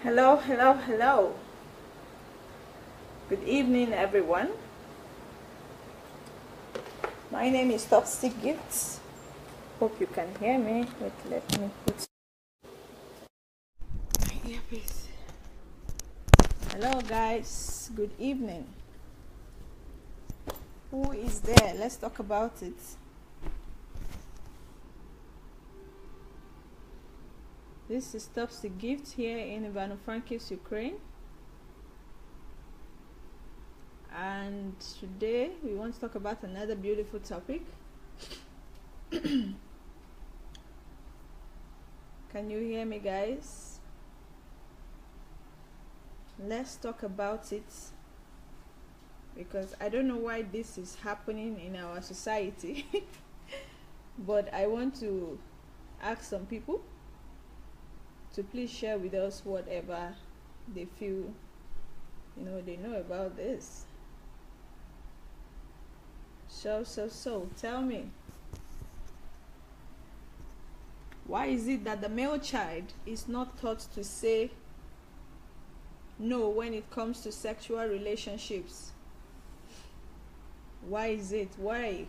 Hello, hello, hello. Good evening, everyone. My name is Topsy Gifts. Hope you can hear me. Wait, let me put my earpiece. Hello, guys. Good evening. Who is there? Let's talk about it. This is Topsy Gifts here in Ivano-Frankivsk, Ukraine. And today we want to talk about another beautiful topic. Can you hear me, guys? Let's talk about it, because I don't know why this is happening in our society. But I want to ask some people to please share with us whatever they feel they know about this. So tell me, why is it that the male child is not taught to say no when it comes to sexual relationships? Why is it? Why?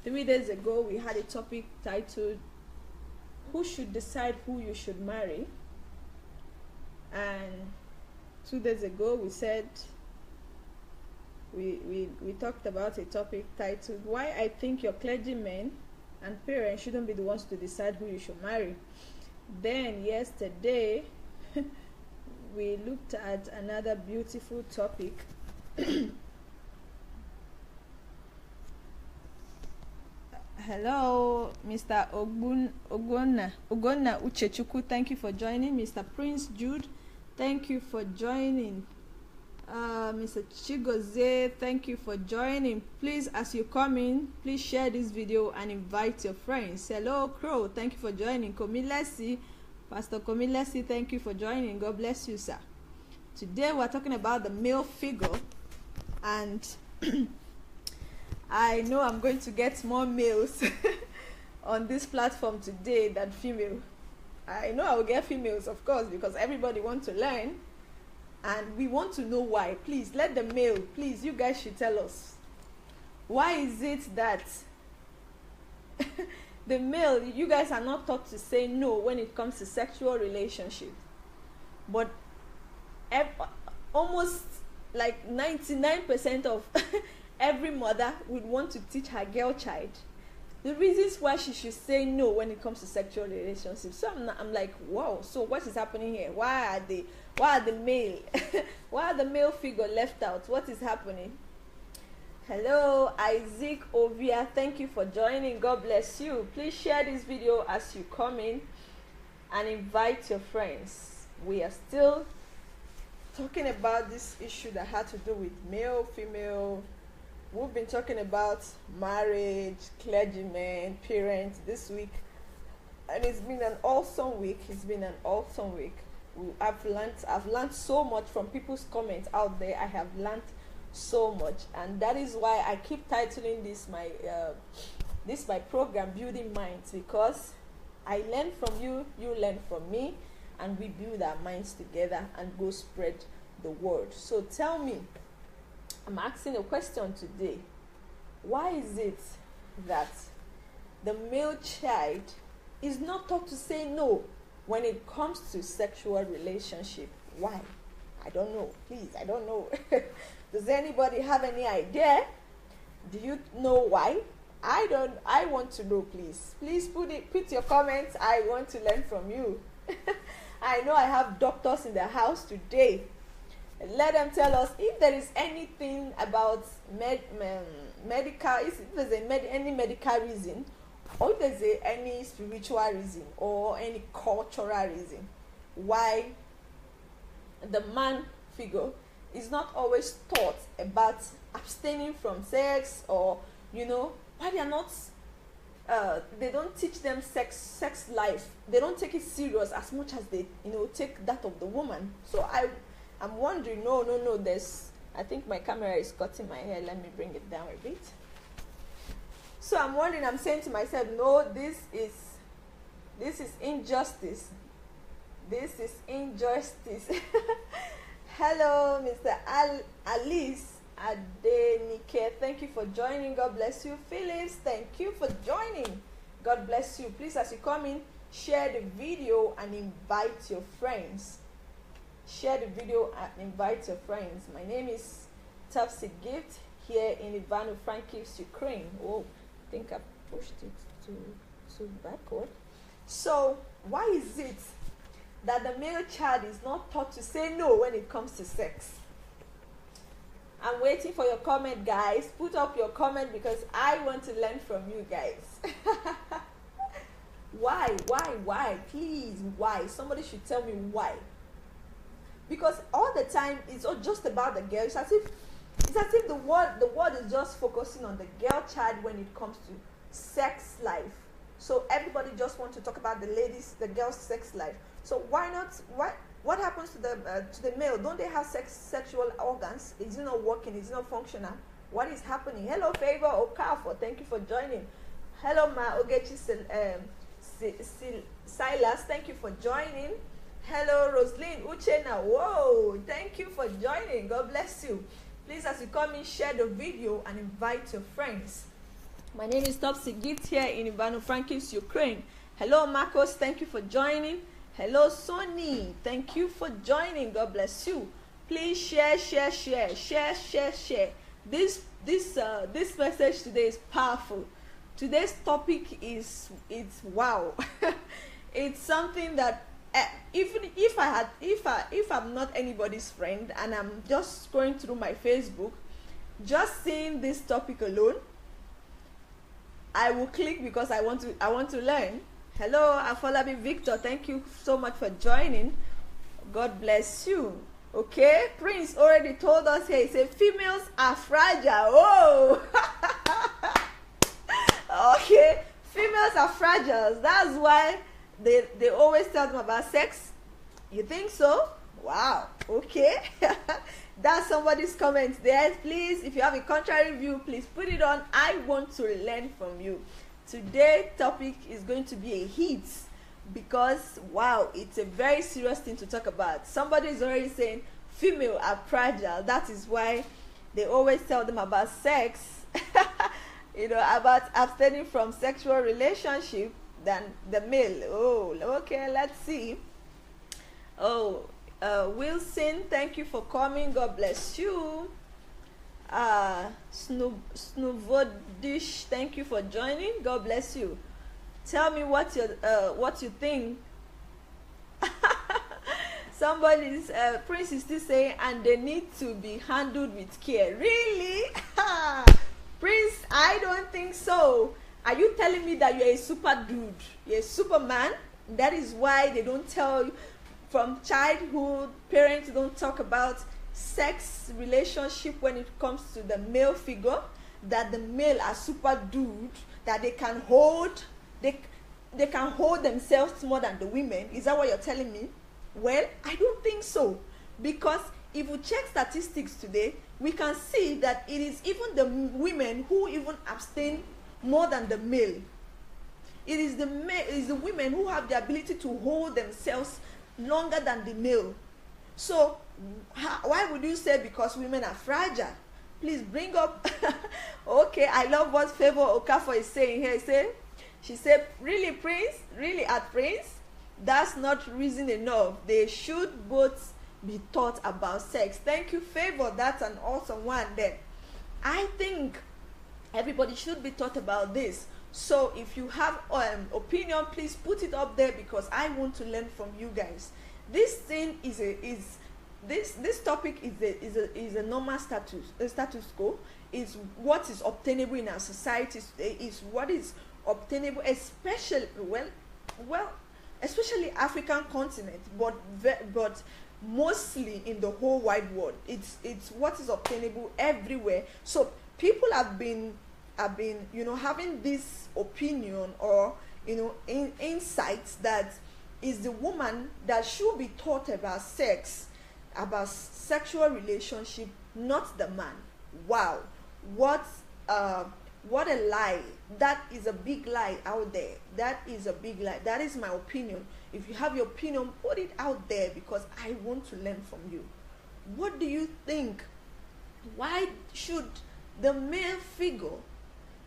3 days ago we had a topic titled "Who should decide who you should marry?" And 2 days ago we said we talked about a topic titled "Why I think your clergymen and parents shouldn't be the ones to decide who you should marry." Then yesterday we looked at another beautiful topic Hello, Mr. Ogonna Uchechukwu, thank you for joining. Mr. Prince Jude, thank you for joining. Mr. Chigoze, thank you for joining. Please, as you come in, please share this video and invite your friends. Hello, Crow, thank you for joining. Komilesi, Pastor Komilesi, thank you for joining. God bless you, sir. Today we're talking about the male figure, and I know I'm going to get more males on this platform today than female. I know I will get females, of course, because everybody wants to learn, and we want to know why. Please, let the male, please, you guys should tell us. Why is it that the male, you guys are not taught to say no when it comes to sexual relationship? But almost like 99% of every mother would want to teach her girl child the reasons why she should say no when it comes to sexual relationships. So I'm like, wow, so what is happening here? Why are the male why are the male figure left out? What is happening? Hello, Isaac Ovia, thank you for joining. God bless you. Please share this video as you come in and invite your friends. We are still talking about this issue that had to do with male, female. We've been talking about marriage, clergymen, parents this week, and it's been an awesome week. I've learned so much from people's comments out there. I have learned so much, and that is why I keep titling this my program, Building Minds, because I learn from you, you learn from me, and we build our minds together and go spread the word. So tell me, I'm asking a question today. Why is it that the male child is not taught to say no when it comes to sexual relationship? Why? I don't know. Please, I don't know. Does anybody have any idea? Do you know why? I want to know, please. Please put your comments. I want to learn from you. I know I have doctors in the house today. Let them tell us if there is anything about medical, if there's any medical reason, or if there's any spiritual reason or any cultural reason why the man figure is not always taught about abstaining from sex, or why they are not they don't teach them sex life. They don't take it serious as much as they take that of the woman. So I'm wondering, no, I think my camera is cutting my hair. Let me bring it down a bit. So I'm wondering, I'm saying to myself, no, this is This is injustice. This is injustice. Hello, Mr. Alice Adenike. Thank you for joining. God bless you. Phyllis, thank you for joining. God bless you. Please, as you come in, share the video and invite your friends. Share the video and invite your friends. My name is Topsy Gift here in Ivano-Frankivsk, Ukraine. Oh, I think I pushed it to backward. So, why is it that the male child is not taught to say no when it comes to sex? I'm waiting for your comment, guys. Put up your comment because I want to learn from you guys. Why? Please, why? Somebody should tell me why. Because all the time it's not just about the girl. It's as if the world is just focusing on the girl child when it comes to sex life. So everybody just wants to talk about the girl's sex life. So why not? What happens to the male? Don't they have sexual organs? Is it not working? Is it not functional? What is happening? Hello, Favor Okafor. Thank you for joining. Hello, Ma Ogechi Silas. Thank you for joining. Hello, Roslyn Uchena. Whoa, thank you for joining. God bless you. Please, as you come in, share the video and invite your friends. My name is Topsy Gift here in Ivano-Frankivsk, Ukraine. Hello, Marcos. Thank you for joining. Hello, Sony. Thank you for joining. God bless you. Please share. This message today is powerful. Today's topic it's wow. It's something that even if I'm not anybody's friend and I'm just going through my Facebook, just seeing this topic alone, I will click because I want to learn. Hello, Afolabi Victor. Thank you so much for joining. God bless you. Okay, Prince already told us here. He said females are fragile. Oh, okay. Females are fragile. That's why they always tell them about sex. You think so? Wow. Okay. That's somebody's comment there. Please, if you have a contrary view, please put it on. I want to learn from you. Today's topic is going to be a hit because, wow, it's a very serious thing to talk about. Somebody is already saying female are fragile. That is why they always tell them about sex, about abstaining from sexual relationship than the male. Oh, okay, let's see. Oh, Wilson, thank you for coming. God bless you. Snuvodish, thank you for joining. God bless you. Tell me what you think. Somebody's Prince is still saying, and they need to be handled with care. Really? Prince, I don't think so. Are you telling me that you're a super dude? You're a superman? That is why they don't tell you from childhood, parents don't talk about sex relationship when it comes to the male figure, that the male are super dude, that they can hold themselves more than the women. Is that what you're telling me? Well, I don't think so, because if we check statistics today, we can see that it is even the women who even abstain more than the male. It is the women who have the ability to hold themselves longer than the male. So why would you say because women are fragile? Please bring up. Okay, I love what Favor Okafor is saying here. She said, really, Prince, really at Prince, that's not reason enough. They should both be taught about sex. Thank you, Favor. That's an awesome one there. I think everybody should be taught about this. So if you have opinion, please put it up there because I want to learn from you guys. This thing this topic is a normal status quo. Is what is obtainable in our society today. Is what is obtainable, especially especially African continent, but mostly in the whole wide world. It's what is obtainable everywhere. So people have been having this opinion or insights that is the woman that should be taught about sex, about sexual relationship, not the man. Wow, what What a lie. That is a big lie out there. That is a big lie. That is my opinion. If you have your opinion, put it out there, because I want to learn from you. What do you think? Why should the male figure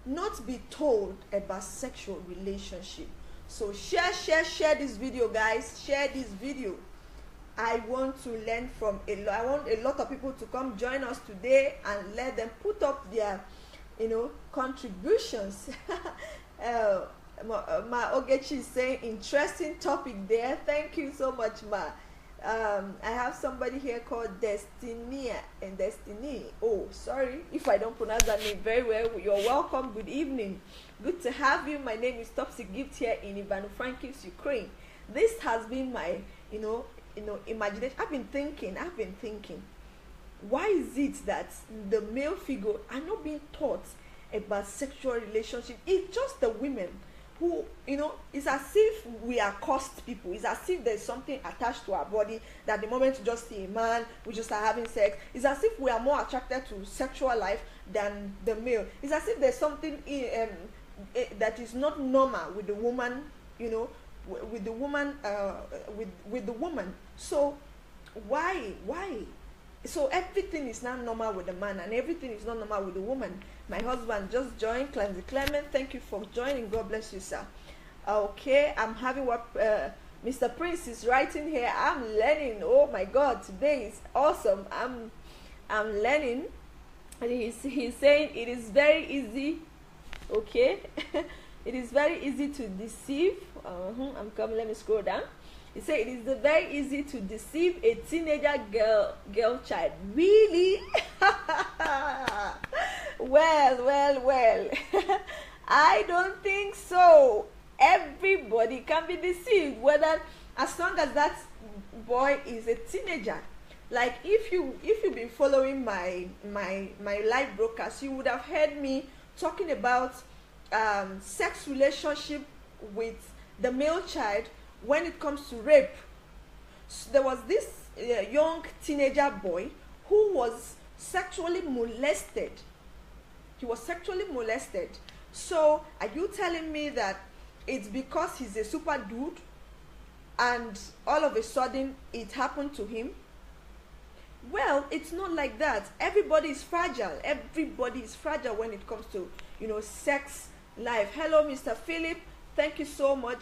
not be told about sexual relationship? So share this video, guys. Share this video. I want to learn from a lot. I want a lot of people to come join us today and let them put up their, contributions. Ma Ogechi is saying interesting topic there. Thank you so much, Ma. I have somebody here called Destiny and Destiny. Oh, sorry if I don't pronounce that name very well. You're welcome. Good evening. Good to have you. My name is Topsy Gift here in Ivano-Frankivsk, Ukraine. This has been my, imagination. I've been thinking. Why is it that the male figure are not being taught about sexual relationship? It's just the women who, it's as if we are cursed people. It's as if there's something attached to our body that the moment you just see a man, we just start having sex. It's as if we are more attracted to sexual life than the male. It's as if there's something that is not normal with the woman, with the woman, with the woman. So why? So everything is not normal with the man and everything is not normal with the woman. My husband just joined, Clancy Clement. Thank you for joining. God bless you, sir. Okay, I'm having what Mr. Prince is writing here. I'm learning. Oh my God, today is awesome. I'm learning. And he's saying it is very easy. Okay, it is very easy to deceive. I'm coming. Let me scroll down. He said it is very easy to deceive a teenager girl child. Really? Well. I don't think so. Everybody can be deceived, whether as long as that boy is a teenager. Like if you've been following my live broadcast, you would have heard me talking about sex relationship with the male child. When it comes to rape, so there was this young teenager boy who was sexually molested. He was sexually molested. So are you telling me that it's because he's a super dude and all of a sudden it happened to him? Well, it's not like that. Everybody is fragile. Everybody is fragile when it comes to, sex life. Hello, Mr. Philip. Thank you so much.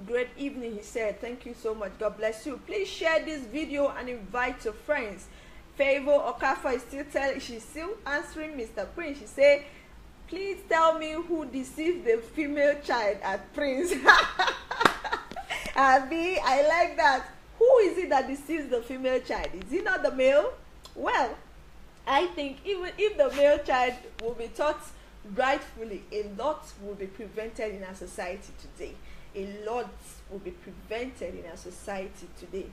Great evening, he said. Thank you so much. God bless you. Please share this video and invite your friends. Favor Okafa is she's still answering Mr. Prince. She said, please tell me who deceived the female child at Prince. Abby, I like that. Who is it that deceives the female child? Is it not the male? Well, I think even if the male child will be taught rightfully, a lot will be prevented in our society today. A lot will be prevented in our society today.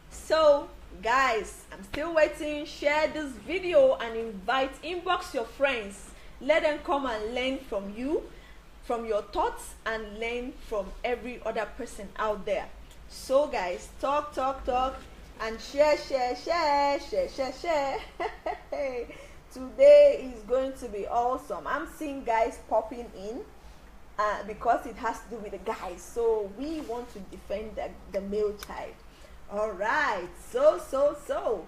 So guys, I'm still waiting. Share this video and inbox your friends. Let them come and learn from you, from your thoughts, and learn from every other person out there. So guys, talk and share. Today is going to be awesome. I'm seeing guys popping in because it has to do with the guys. So we want to defend the male child. All right. So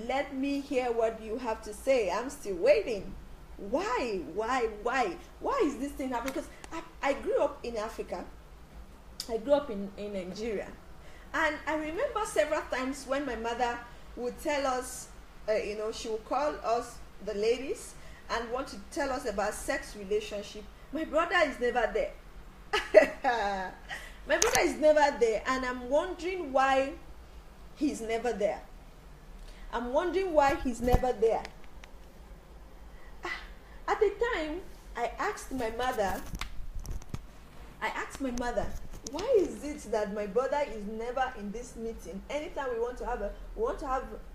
let me hear what you have to say. I'm still waiting. Why is this thing happening? Because I grew up in Africa. I grew up in Nigeria. And I remember several times when my mother would tell us, she would call us, the ladies, and want to tell us about sex relationship. My brother is never there. My brother is never there, and I'm wondering why he's never there. I'm wondering why he's never there. At the time, I asked my mother, why is it that my brother is never in this meeting? Anytime we want to have a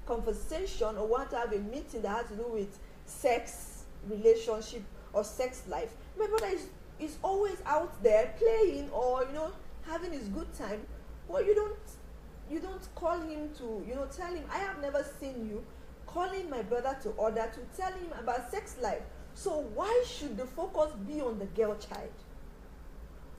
conversation or want to have a meeting that has to do with sex relationship or sex life, my brother is always out there playing or having his good time. Well, you don't call him to tell him. I have never seen you calling my brother to order to tell him about sex life. So why should the focus be on the girl child?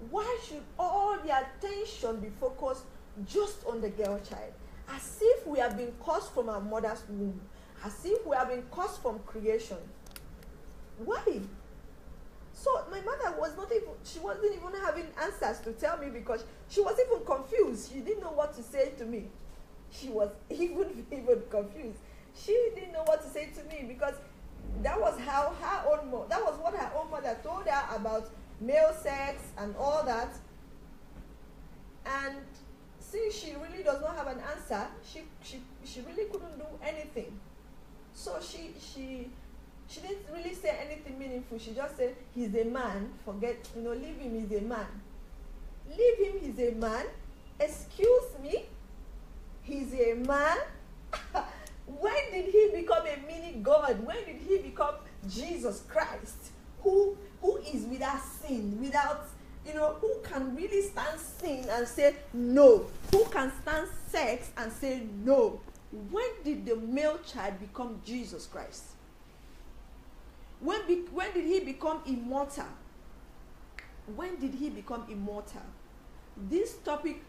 Why should all the attention be focused just on the girl child? As if we have been caused from our mother's womb. As if we have been caused from creation. Why? So my mother wasn't even having answers to tell me, because she was even confused. She didn't know what to say to me. She was even confused. She didn't know what to say to me, because that was what her own mother told her about male sex and all that. And since she really does not have an answer, she really couldn't do anything. So she didn't really say anything meaningful. She just said, he's a man, leave him, he's a man. Leave him, he's a man. Excuse me, he's a man. When did he become a mini God? When did he become Jesus Christ? Who is without sin, who can really stand sin and say no? Who can stand sex and say no? When did the male child become Jesus Christ? When did he become immortal? When did he become immortal? This topic,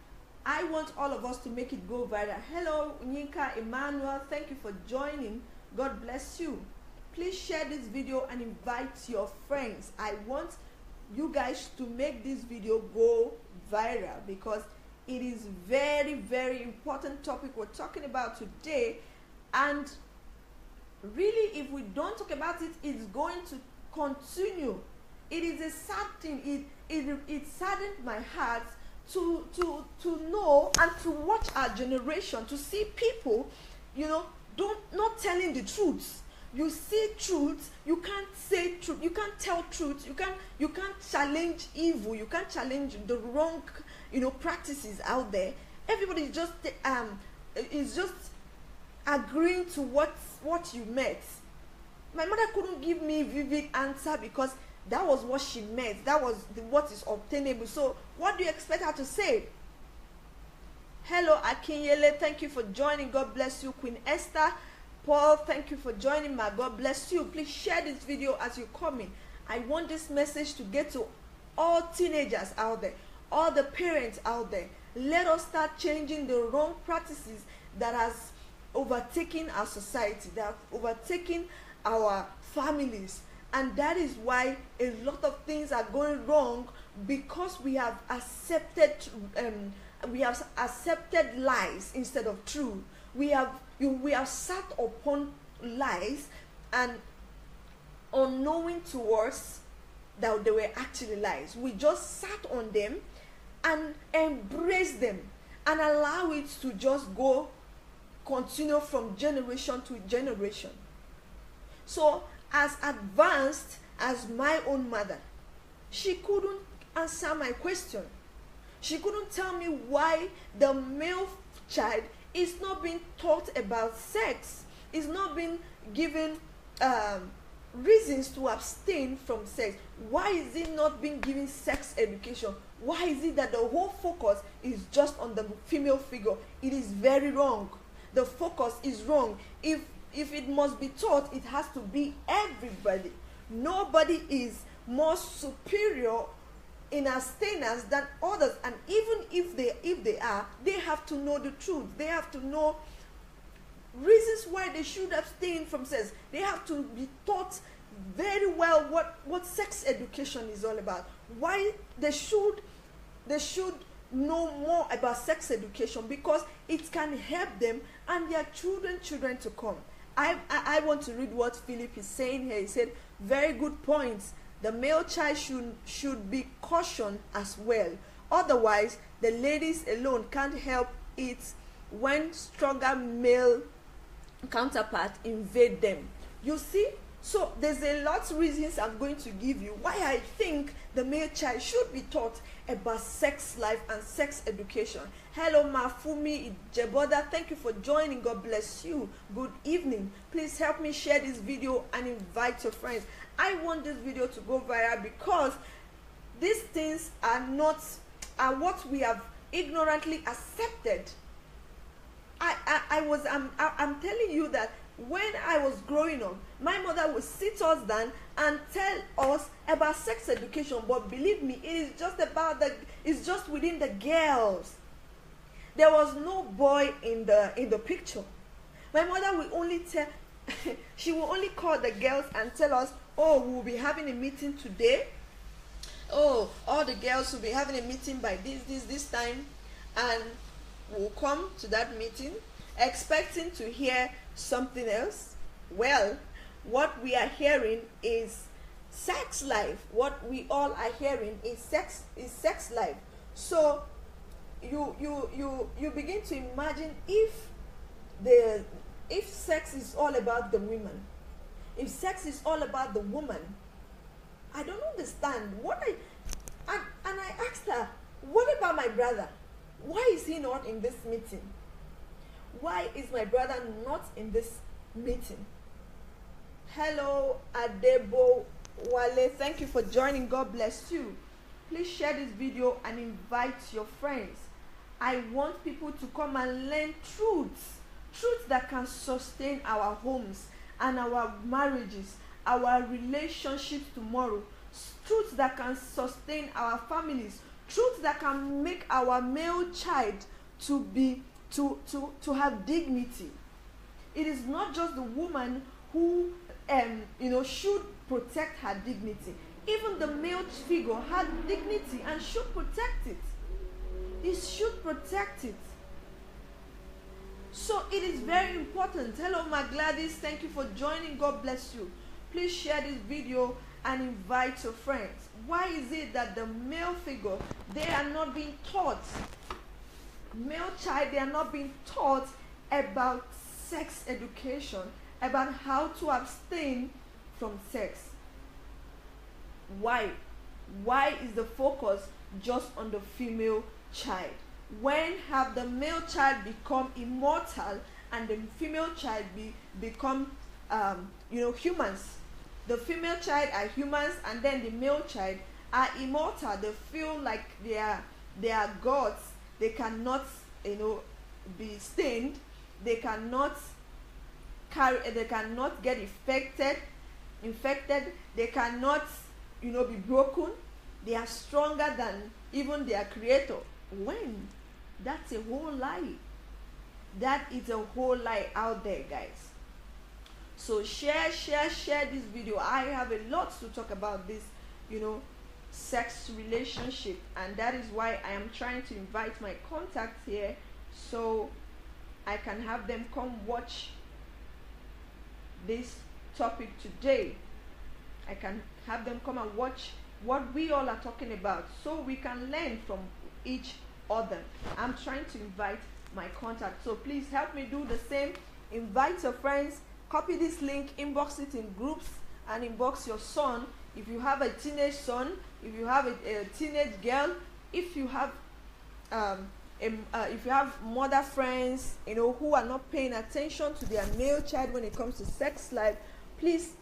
I want all of us to make it go viral. Hello, Nyinka, Emmanuel, thank you for joining. God bless you. Please share this video and invite your friends. I want you guys to make this video go viral, because it is very, very important topic we're talking about today. And really, if we don't talk about it, it's going to continue. It is a sad thing. It saddened my heart to know and to watch our generation, to see people, not telling the truth. You see truth, you can't say truth, you can't tell truth, you can't challenge evil, you can't challenge the wrong, practices out there. Everybody is just agreeing to what you meant. My mother couldn't give me a vivid answer, because that was what she meant. That was what is obtainable. So what do you expect her to say? Hello, Akinyele, thank you for joining. God bless you. Queen Esther, Paul, thank you for joining. My God bless you. Please share this video as you come in. I want this message to get to all teenagers out there, all the parents out there. Let us start changing the wrong practices that has overtaken our society, that have overtaken our families. And that is why a lot of things are going wrong, because we have accepted lies instead of truth. We have sat upon lies, and unknowing to us that they were actually lies. We just sat on them and embraced them and allow it to just continue from generation to generation. So as advanced as my own mother, she couldn't answer my question. She couldn't tell me why the male child is not being taught about sex, is not being given reasons to abstain from sex. Why is it not being given sex education? Why is it that the whole focus is just on the female figure? It is very wrong. The focus is wrong. If it must be taught, it has to be everybody. Nobody is more superior in abstinence than others, and even if they are, they have to know the truth. They have to know reasons why they should abstain from sex. They have to be taught very well what sex education is all about. Why they should know more about sex education, because it can help them and their children to come. I want to read what Philip is saying here. He said, very good points. The male child should be cautioned as well. Otherwise, the ladies alone can't help it when stronger male counterparts invade them. You see? So there's a lot of reasons I'm going to give you why I think the male child should be taught about sex life and sex education. Hello, Mafumi Jeboda. Thank you for joining. God bless you. Good evening. Please help me share this video and invite your friends. I want this video to go viral, because these things are what we have ignorantly accepted. I'm telling you that when I was growing up, my mother would sit us down and tell us about sex education. But believe me, it is just it's just within the girls. There was no boy in the picture. My mother will only tell, she will only call the girls and tell us, oh, we'll be having a meeting today. Oh, all the girls will be having a meeting by this time, and we'll come to that meeting expecting to hear something else. Well, what we are hearing is sex life. What we all are hearing is sex life. So you begin to imagine if sex is all about the women, if sex is all about the woman, I don't understand and I asked her, what about my brother? Why is he not in this meeting? Why is my brother not in this meeting? Hello, Adebo Wale. Thank you for joining. God bless you. Please share this video and invite your friends. I want people to come and learn truths that can sustain our homes and our marriages, our relationships tomorrow. Truths that can sustain our families. Truths that can make our male child to have dignity. It is not just the woman who should protect her dignity. Even the male figure has dignity and should protect it. It should protect it. So it is very important. Hello, my Gladys. Thank you for joining. God bless you. Please share this video and invite your friends. Why is it that the male figure, they are not being taught, male child, they are not being taught about sex education, about how to abstain from sex? Why is the focus just on the female child? When have the male child become immortal and the female child become humans? The female child are humans, and then the male child are immortal. They feel like they are gods. They cannot be stained. They cannot get infected. They cannot be broken. They are stronger than even their creator. When? That's a whole lie. That is a whole lie out there, guys. So share this video. I have a lot to talk about this, sex relationship, and that is why I am trying to invite my contacts here so I can have them come watch this topic today. I can have them come and watch what we all are talking about so we can learn from each other. I'm trying to invite my contact, so please help me do the same. Invite your friends, copy this link, inbox it in groups, and inbox your son. If you have a teenage son, if you have a teenage girl, if you have mother friends who are not paying attention to their male child when it comes to sex life, please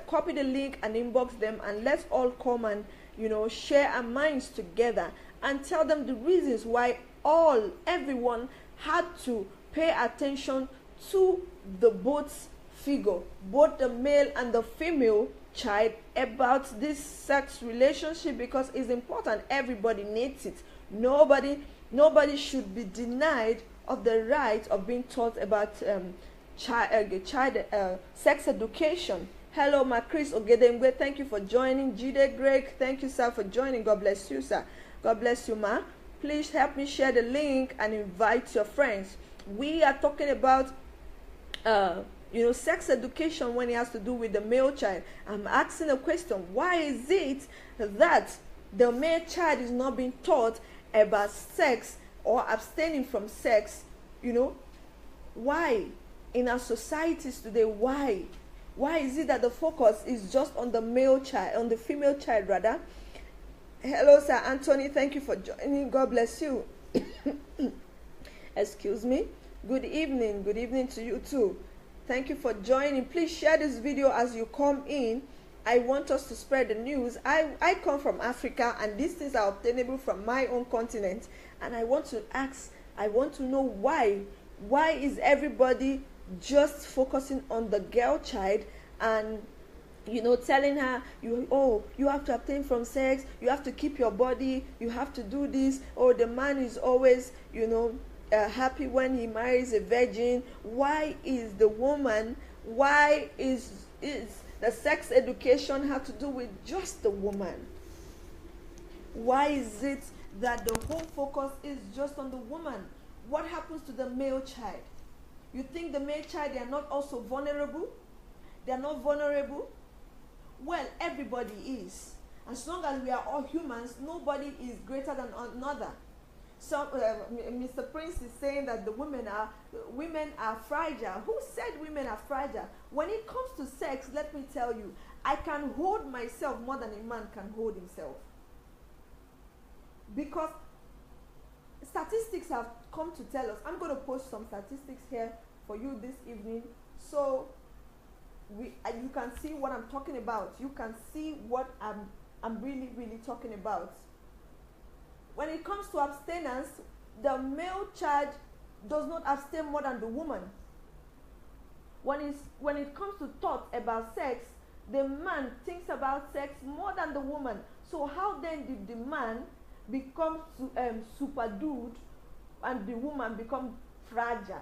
copy the link and inbox them, and let's all come and share our minds together and tell them the reasons why everyone had to pay attention to the both figure, both the male and the female child, about this sex relationship, because it's important. Everybody needs it. Nobody should be denied of the right of being taught about sex education. Hello, my Chris Ogedengwe. Thank you for joining. Jide Greg, thank you, sir, for joining. God bless you, sir. God bless you, ma. Please help me share the link and invite your friends. We are talking about sex education when it has to do with the male child. I'm asking a question. Why is it that the male child is not being taught about sex or abstaining from sex? Why? In our societies today, why? Why is it that the focus is just on the male child, on the female child rather? Hello, Sir Anthony. Thank you for joining. God bless you. Excuse me. Good evening. Good evening to you too. Thank you for joining. Please share this video as you come in. I want us to spread the news. I come from Africa, and these things are obtainable from my own continent. And I want to ask, I want to know why. Why is everybody just focusing on the girl child and telling her, you have to abstain from sex, you have to keep your body, you have to do this. The man is always happy when he marries a virgin. Why is the sex education have to do with just the woman? Why is it that the whole focus is just on the woman? What happens to the male child? You think the male child, they are not also vulnerable? They are not vulnerable? Well, everybody is. As long as we are all humans, nobody is greater than another. So Mr. Prince is saying that women are fragile. Who said women are fragile? When it comes to sex, let me tell you, I can hold myself more than a man can hold himself. Because statistics have come to tell us. I'm going to post some statistics here for you this evening, so you can see what I'm talking about. You can see what I'm really, really talking about. When it comes to abstinence, the male child does not abstain more than the woman. When it comes to thought about sex, the man thinks about sex more than the woman. So how then did the man become super dude and the woman become fragile?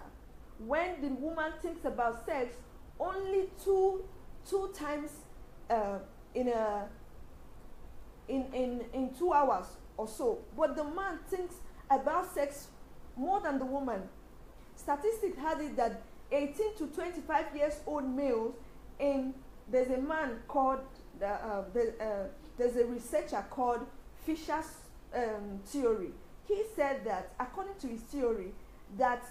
When the woman thinks about sex only two times in 2 hours or so, but the man thinks about sex more than the woman. Statistics has it that 18 to 25 years old males, there's a man called there's a researcher called Fisher's theory. He said that according to his theory, that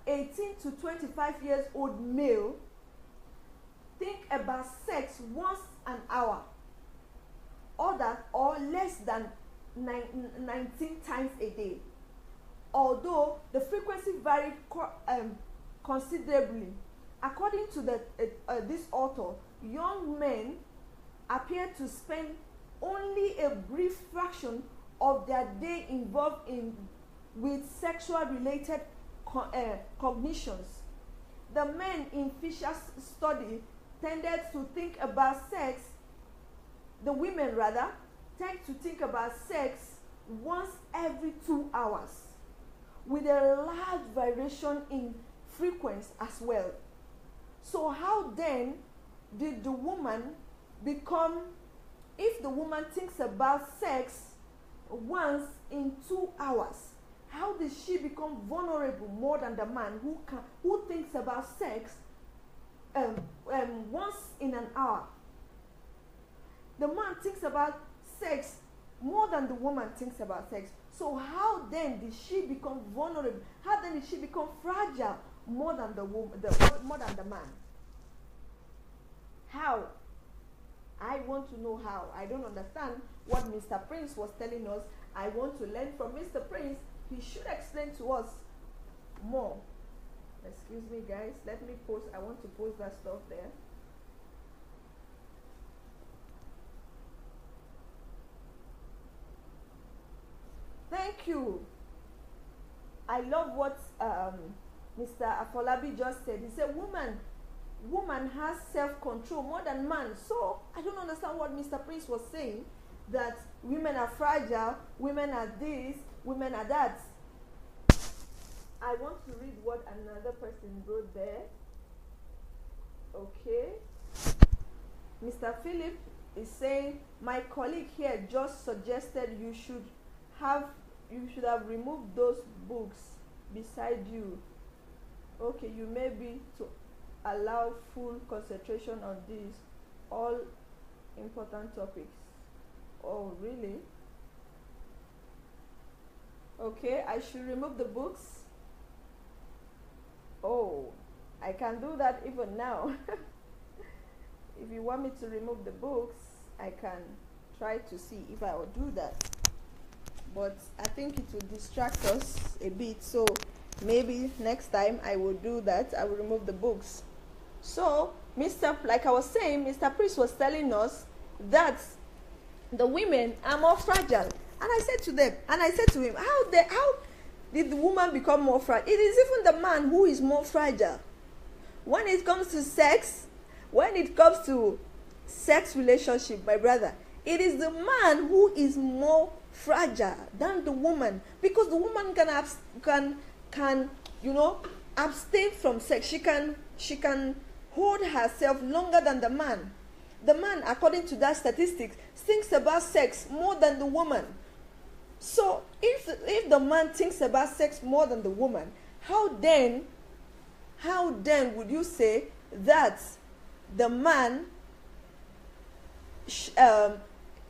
18 to 25 years old male think about sex once an hour, or less than 19 times a day. Although the frequency varied considerably. According to this author, young men appear to spend only a brief fraction of their day involved with sexual related cognitions. The men in Fisher's study tended to think about sex, the women rather, tend to think about sex once every 2 hours, with a large variation in frequency as well. So how then did the woman become, if the woman thinks about sex once in 2 hours, how did she become vulnerable more than the man who thinks about sex once in an hour? The man thinks about sex more than the woman thinks about sex. So how then did she become vulnerable? How then did she become fragile more than the woman, more than the man? How? I want to know how. I don't understand what Mr. Prince was telling us. I want to learn from Mr. Prince. He should explain to us more. Excuse me, guys. Let me post. I want to post that stuff there. Thank you. I love what Mr. Afolabi just said. He said, woman has self-control more than man. So I don't understand what Mr. Prince was saying, that women are fragile, women are this, women are that. I want to read what another person wrote there. Okay. Mr. Philip is saying, my colleague here just suggested you should have removed those books beside you. Okay, you may be to allow full concentration on these all important topics. Oh, really? Okay, I should remove the books. Oh, I can do that even now. If you want me to remove the books, I can try to see if I will do that. But I think it will distract us a bit, so maybe next time I will do that. I will remove the books. So, like I was saying, Mr. Priest was telling us that the women are more fragile. And I said to him, did the woman become more fragile? It is even the man who is more fragile. When it comes to sex, when it comes to sex relationship, my brother, it is the man who is more fragile than the woman, because the woman can abstain from sex. She can hold herself longer than the man. The man, according to that statistics, thinks about sex more than the woman. So if the man thinks about sex more than the woman, how then would you say that the man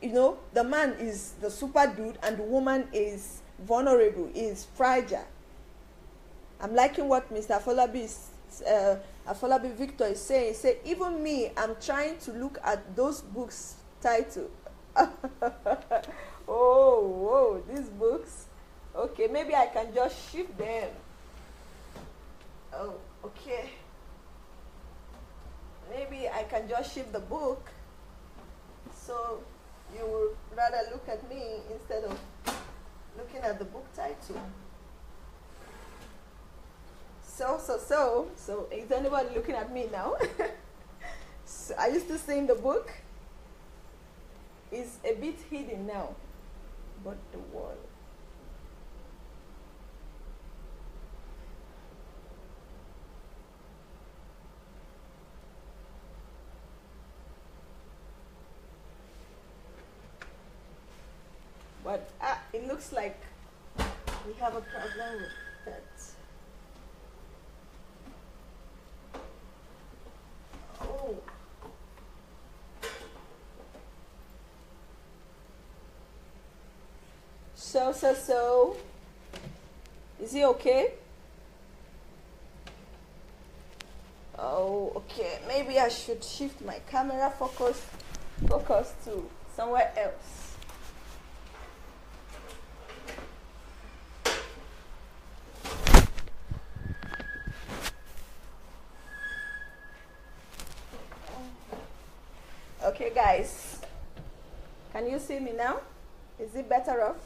the man is the super dude and the woman is vulnerable, is fragile? I'm liking what Mr. Afolabi Victor is saying. Say, even me, I'm trying to look at those books title. oh, these books. Okay, maybe I can just shift them. Oh, okay. Maybe I can just shift the book, so you would rather look at me instead of looking at the book title. So is anybody looking at me now? So are you still seeing the book? It's a bit hidden now, but the wall. But it looks like we have a problem with that. Oh. So. Is he okay? Oh, okay. Maybe I should shift my camera focus to somewhere else. Okay, guys, can you see me now? Is it better off?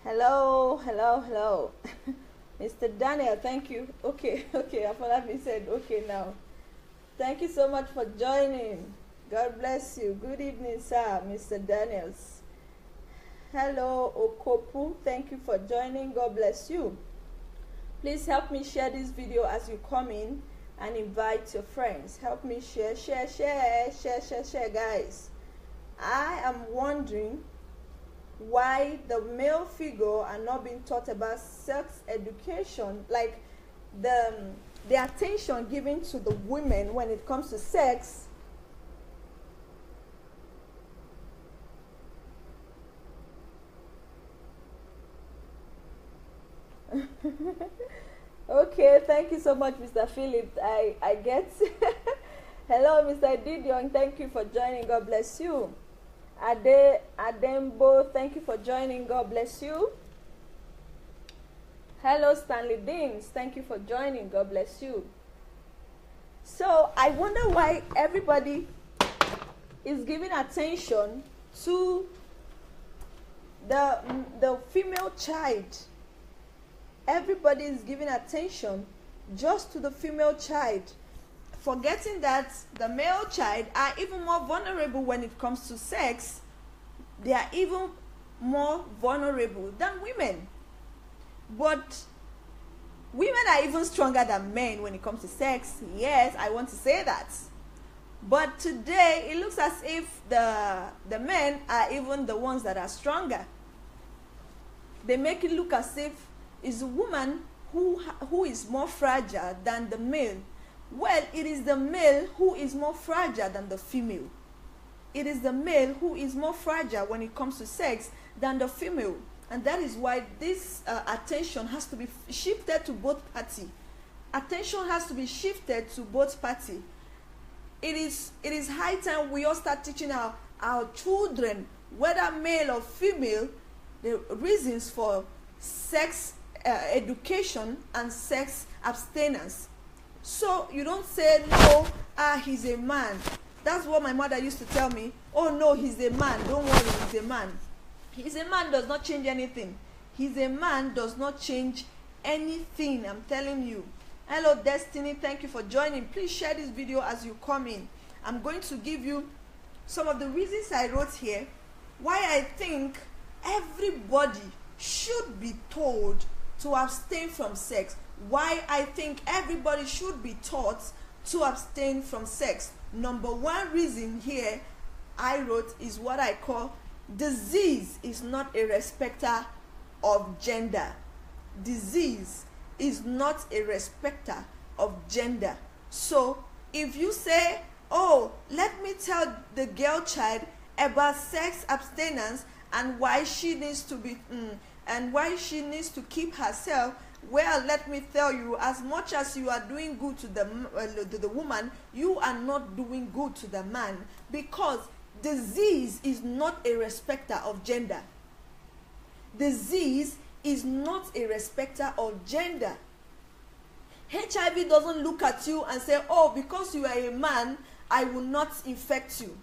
Hello. Mr. Daniel, thank you. Okay, Afolabi said okay now. Thank you so much for joining. God bless you. Good evening, sir, Mr. Daniels. Hello, Okopu. Thank you for joining. God bless you. Please help me share this video as you come in and invite your friends. Help me share, guys. I am wondering why the male figure are not being taught about sex education, like the attention given to the women when it comes to sex. Okay, thank you so much, Mr. Philip. I get. Hello, Mr. Didion. Thank you for joining. God bless you. Adembo, thank you for joining. God bless you. Hello, Stanley Deans. Thank you for joining. God bless you. So I wonder why everybody is giving attention to the female child. Everybody is giving attention just to the female child, forgetting that the male child are even more vulnerable when it comes to sex. They are even more vulnerable than women. But women are even stronger than men when it comes to sex. Yes, I want to say that. But today, it looks as if the men are even the ones that are stronger. They make it look as if it's a woman who is more fragile than the male. Well, it is the male who is more fragile than the female. It is the male who is more fragile when it comes to sex than the female. And that is why this attention has to be shifted to both parties. Attention has to be shifted to both parties. It is high time we all start teaching our children, whether male or female, the reasons for sex education and sex abstinence. So you don't say, no, he's a man. That's what my mother used to tell me. Oh no, he's a man. Don't worry, he's a man. He's a man does not change anything. He's a man does not change anything, I'm telling you. Hello Destiny, thank you for joining. Please share this video as you come in. I'm going to give you some of the reasons I wrote here why I think everybody should be told to abstain from sex. Why I think everybody should be taught to abstain from sex. Number one reason here I wrote is what I call disease is not a respecter of gender. Disease is not a respecter of gender. So if you say, oh, let me tell the girl child about sex abstinence and why she needs to be and why she needs to keep herself, well, let me tell you, as much as you are doing good to the woman, you are not doing good to the man, because disease is not a respecter of gender. Disease is not a respecter of gender. HIV doesn't look at you and say, oh, because you are a man, I will not infect you.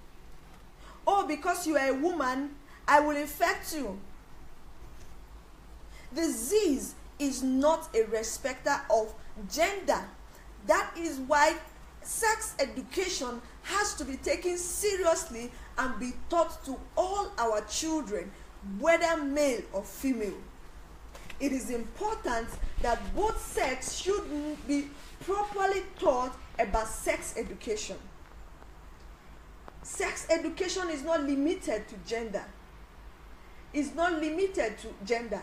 Oh, because you are a woman, I will infect you. Disease is not a respecter of gender. That is why sex education has to be taken seriously and be taught to all our children, whether male or female. It is important that both sex should be properly taught about sex education. Sex education is not limited to gender. It's not limited to gender.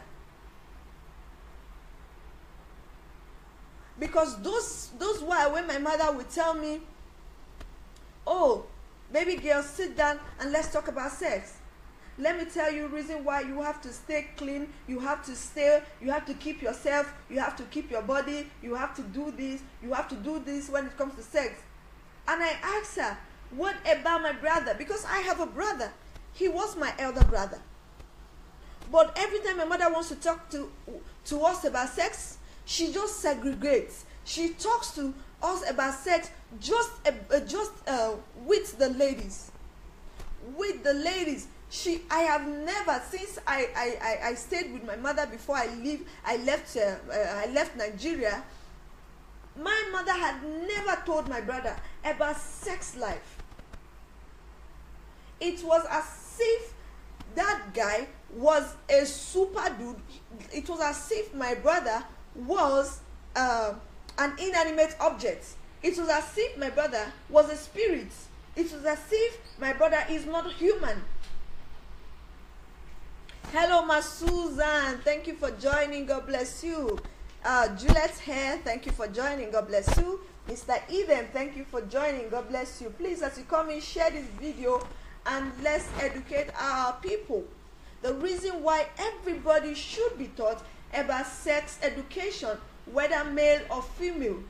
Because those were when my mother would tell me, oh, baby girl, sit down and let's talk about sex. Let me tell you reason why you have to stay clean, you have to keep yourself, you have to keep your body, you have to do this when it comes to sex. And I asked her, what about my brother? Because I have a brother. He was my elder brother. But every time my mother wants to talk to us about sex, she just segregates. She talks to us about sex just with the ladies. With the ladies. I have never, since I stayed with my mother before I left Nigeria, my mother had never told my brother about sex life. It was as if that guy was a super dude. It was as if my brother was an inanimate object. It was as if my brother was a spirit. It was as if my brother is not human. Hello, Ma Susan. Thank you for joining. God bless you. Juliet's hair. Thank you for joining. God bless you. Mr. Eden, thank you for joining. God bless you. Please, as you come in, share this video and let's educate our people. The reason why everybody should be taught about sex education, whether male or female.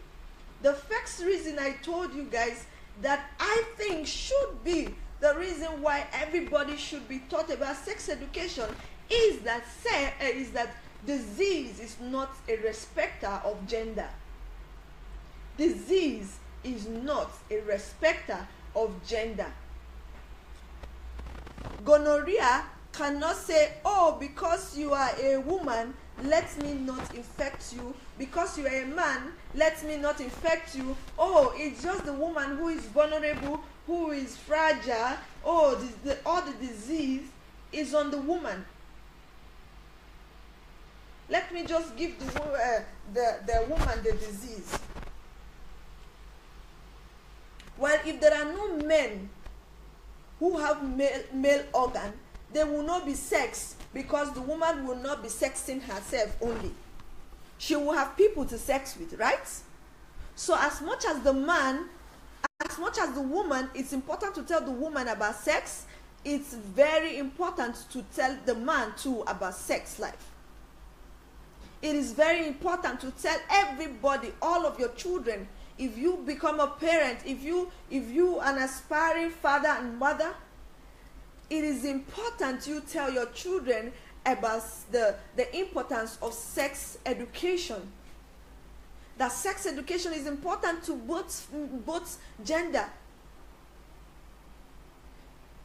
The first reason I told you guys that I think should be the reason why everybody should be taught about sex education is that disease is not a respecter of gender. Disease is not a respecter of gender. Gonorrhea cannot say, oh, because you are a woman, let me not infect you. Because you are a man, let me not infect you. Oh, it's just the woman who is vulnerable, who is fragile. Oh, all the disease is on the woman. Let me just give the woman the disease. Well, if there are no men who have male organ, there will not be sex, because the woman will not be sexing herself only. She will have people to sex with, right? So as much as the man, as much as the woman, it's important to tell the woman about sex. It's very important to tell the man too about sex life. It is very important to tell everybody, all of your children. If you become a parent, if you an aspiring father and mother, it is important you tell your children about the importance of sex education. That sex education is important to both gender.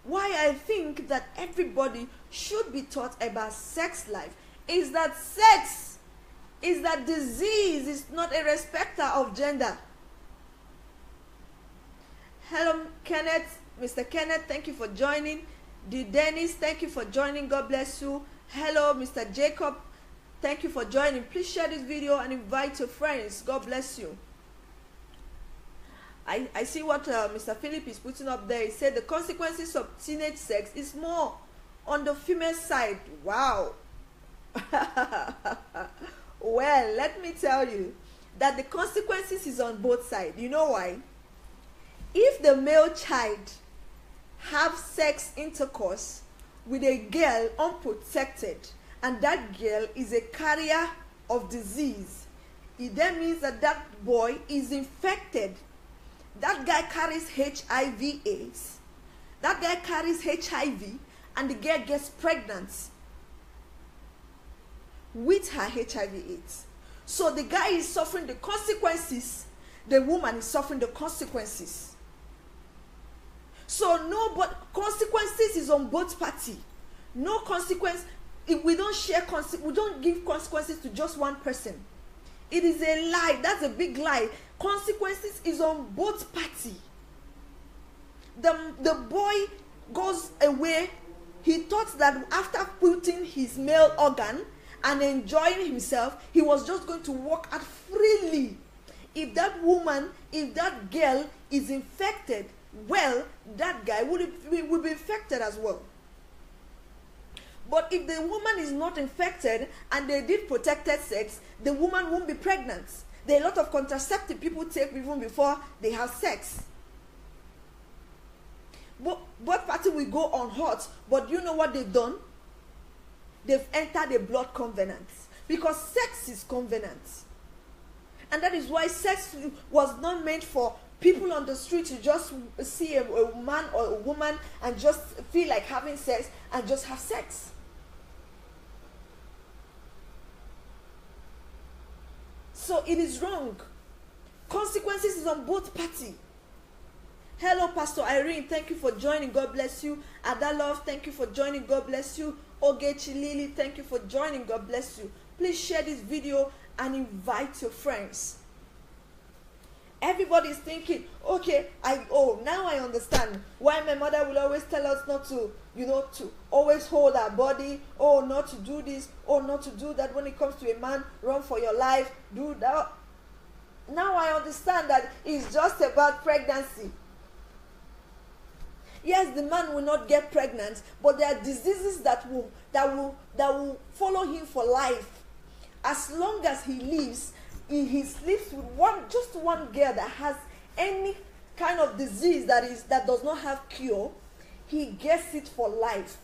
Why I think that everybody should be taught about sex life is that sex is that disease is not a respecter of gender. Hello, Kenneth. Mr. Kenneth, thank you for joining. Dennis, thank you for joining. God bless you. Hello, Mr. Jacob. Thank you for joining. Please share this video and invite your friends. God bless you. I see what Mr. Philip is putting up there. He said the consequences of teenage sex is more on the female side. Wow. Well, let me tell you that the consequences is on both sides. You know why? If the male child have sex intercourse with a girl unprotected, and that girl is a carrier of disease, it then means that that boy is infected. That guy carries HIV/AIDS. That guy carries HIV, and the girl gets pregnant with her HIV/AIDS. So the guy is suffering the consequences. The woman is suffering the consequences. So no, but consequences is on both parties. No consequence. If we don't share, we don't give consequences to just one person. It is a lie. That's a big lie. Consequences is on both parties. The boy goes away. He thought that after putting his male organ and enjoying himself, he was just going to walk out freely. If that woman, if that girl is infected, well, that guy will be infected as well. But if the woman is not infected and they did protected sex, the woman won't be pregnant. There are a lot of contraceptive people take even before they have sex. Both parties will go on hot, but you know what they've done? They've entered a blood covenant. Because sex is covenant. And that is why sex was not meant for people on the street to just see a man or a woman and just feel like having sex and just have sex. So it is wrong. Consequences is on both parties. Hello, Pastor Irene. Thank you for joining. God bless you. Adalov, thank you for joining. God bless you. Ogechi Lily, thank you for joining. God bless you. Please share this video and invite your friends. Everybody is thinking, okay, now I understand why my mother will always tell us not to, to always hold our body, not to do this, not to do that. When it comes to a man, run for your life, do that. Now I understand that it's just about pregnancy. Yes, the man will not get pregnant, but there are diseases that will follow him for life. As long as he lives, he sleeps with just one girl that has any kind of disease that does not have cure, he gets it for life.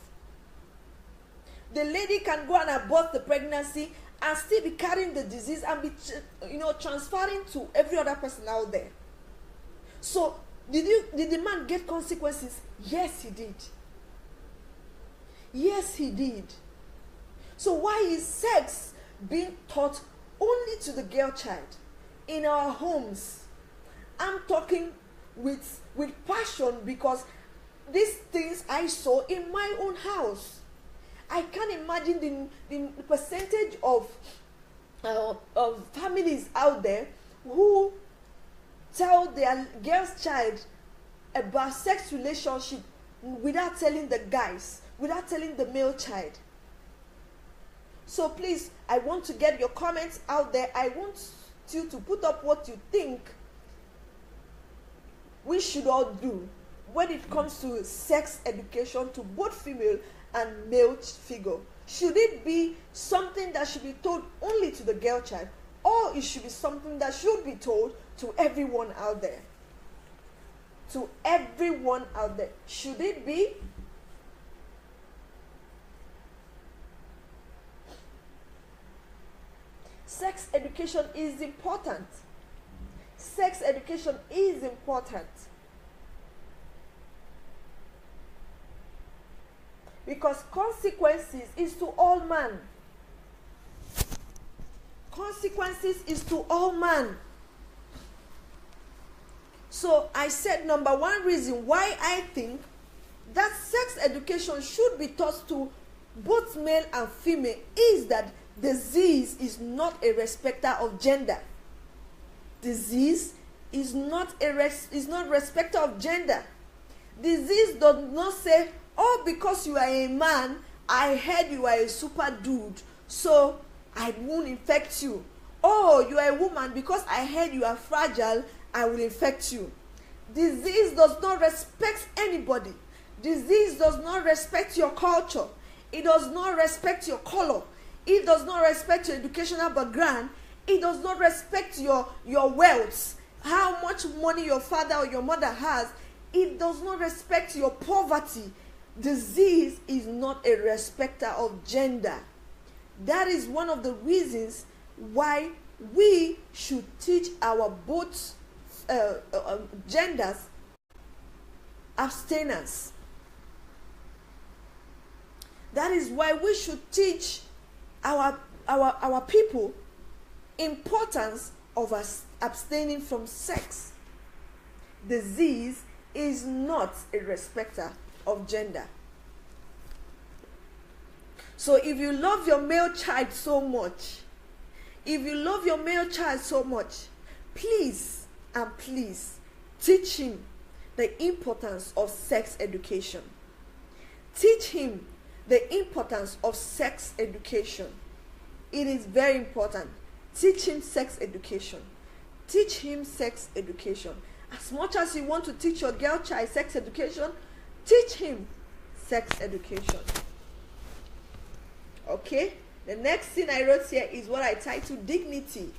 The lady can go and abort the pregnancy and still be carrying the disease and be transferring to every other person out there. So did the man get consequences? Yes, he did. Yes, he did. So why is sex being taught only to the girl child in our homes? I'm talking with passion because these things I saw in my own house. I can't imagine the percentage of families out there who tell their girl's child about sex relationship without telling the guys, without telling the male child. So please, I want to get your comments out there. I want you to put up what you think we should all do when it comes to sex education to both female and male figure. Should it be something that should be told only to the girl child, or it should be something that should be told to everyone out there? To everyone out there. Should it be? Sex education is important. Sex education is important. Because consequences is to all man. Consequences is to all man. So I said number one reason why I think that sex education should be taught to both male and female is that disease is not a respecter of gender. Disease is not respecter of gender. Disease does not say, oh, because you are a man, I heard you are a super dude, so I won't infect you. Oh, you are a woman, because I heard you are fragile, I will infect you. Disease does not respect anybody. Disease does not respect your culture. It does not respect your color. It does not respect your educational background. It does not respect your wealth, how much money your father or your mother has. It does not respect your poverty. Disease is not a respecter of gender. That is one of the reasons why we should teach our both genders abstinence. That is why we should teach our people importance of us abstaining from sex. Disease is not a respecter of gender. So if you love your male child so much, please and please teach him the importance of sex education. Teach him the importance of sex education. It is very important. Teach him sex education. Teach him sex education. As much as you want to teach your girl child sex education, teach him sex education. Okay? The next thing I wrote here is what I titled dignity.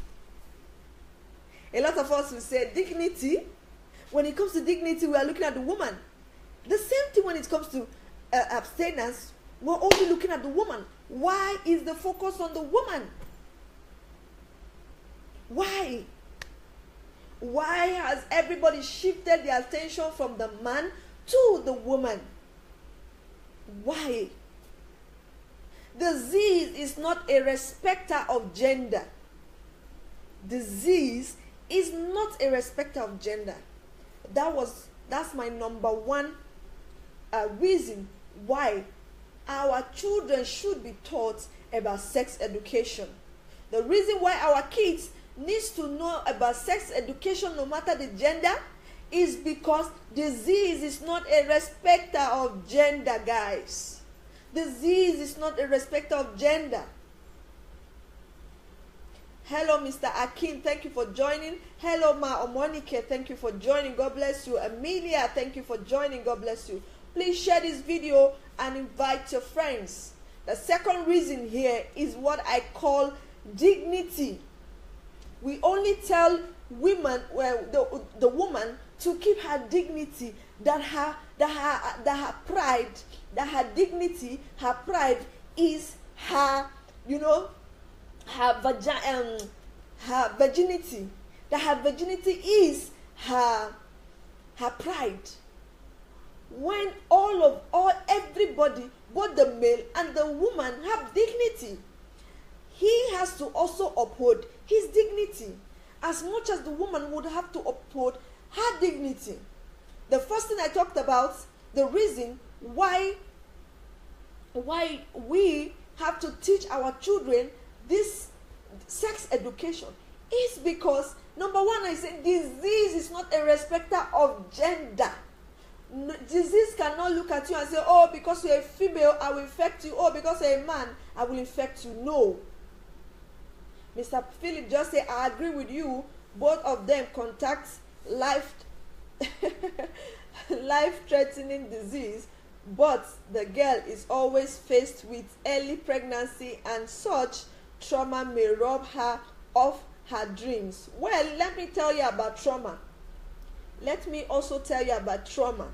A lot of us will say dignity. When it comes to dignity, we are looking at the woman. The same thing when it comes to abstinence, we're only looking at the woman. Why is the focus on the woman? Why? Why has everybody shifted their attention from the man to the woman? Why? Disease is not a respecter of gender. Disease is not a respecter of gender. That's my number one reason why our children should be taught about sex education. The reason why our kids needs to know about sex education no matter the gender is because disease is not a respecter of gender, guys. Disease is not a respecter of gender. Hello, Mr. Akin, thank you for joining. Hello, Ma Omonike, thank you for joining. God bless you. Amelia, thank you for joining. God bless you. Please share this video and invite your friends. The second reason here is what I call dignity. We only tell women, well, the woman, to keep her dignity, that her pride, that her dignity, her pride is her, her virginity. That her virginity is her pride. When everybody, both the male and the woman, have dignity, he has to also uphold his dignity as much as the woman would have to uphold her dignity. The first thing I talked about, the reason why we have to teach our children this sex education is because, number one, I said disease is not a respecter of gender. Disease cannot look at you and say, oh, because you're a female, I will infect you. Oh, because you're a man, I will infect you. No. Mr. Philip just said, I agree with you. Both of them contact life-threatening disease, but the girl is always faced with early pregnancy, and such trauma may rob her of her dreams. Well, let me tell you about trauma. Let me also tell you about trauma.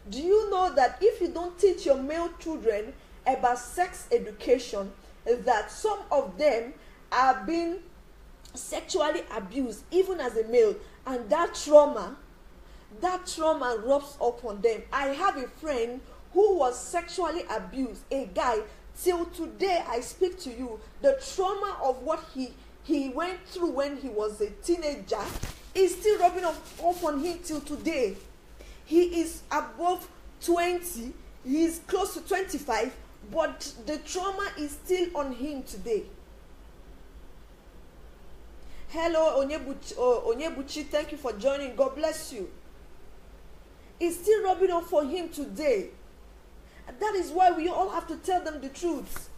Do you know that if you don't teach your male children about sex education, that some of them are being sexually abused even as a male, and that trauma rubs up on them? I have a friend who was sexually abused, a guy, till today I speak to you, the trauma of what he went through when he was a teenager is still rubbing off on him till today. He is above 20, he is close to 25, but the trauma is still on him today. Hello, Onyebuchi, thank you for joining. God bless you. It's still rubbing off for him today. And that is why we all have to tell them the truth.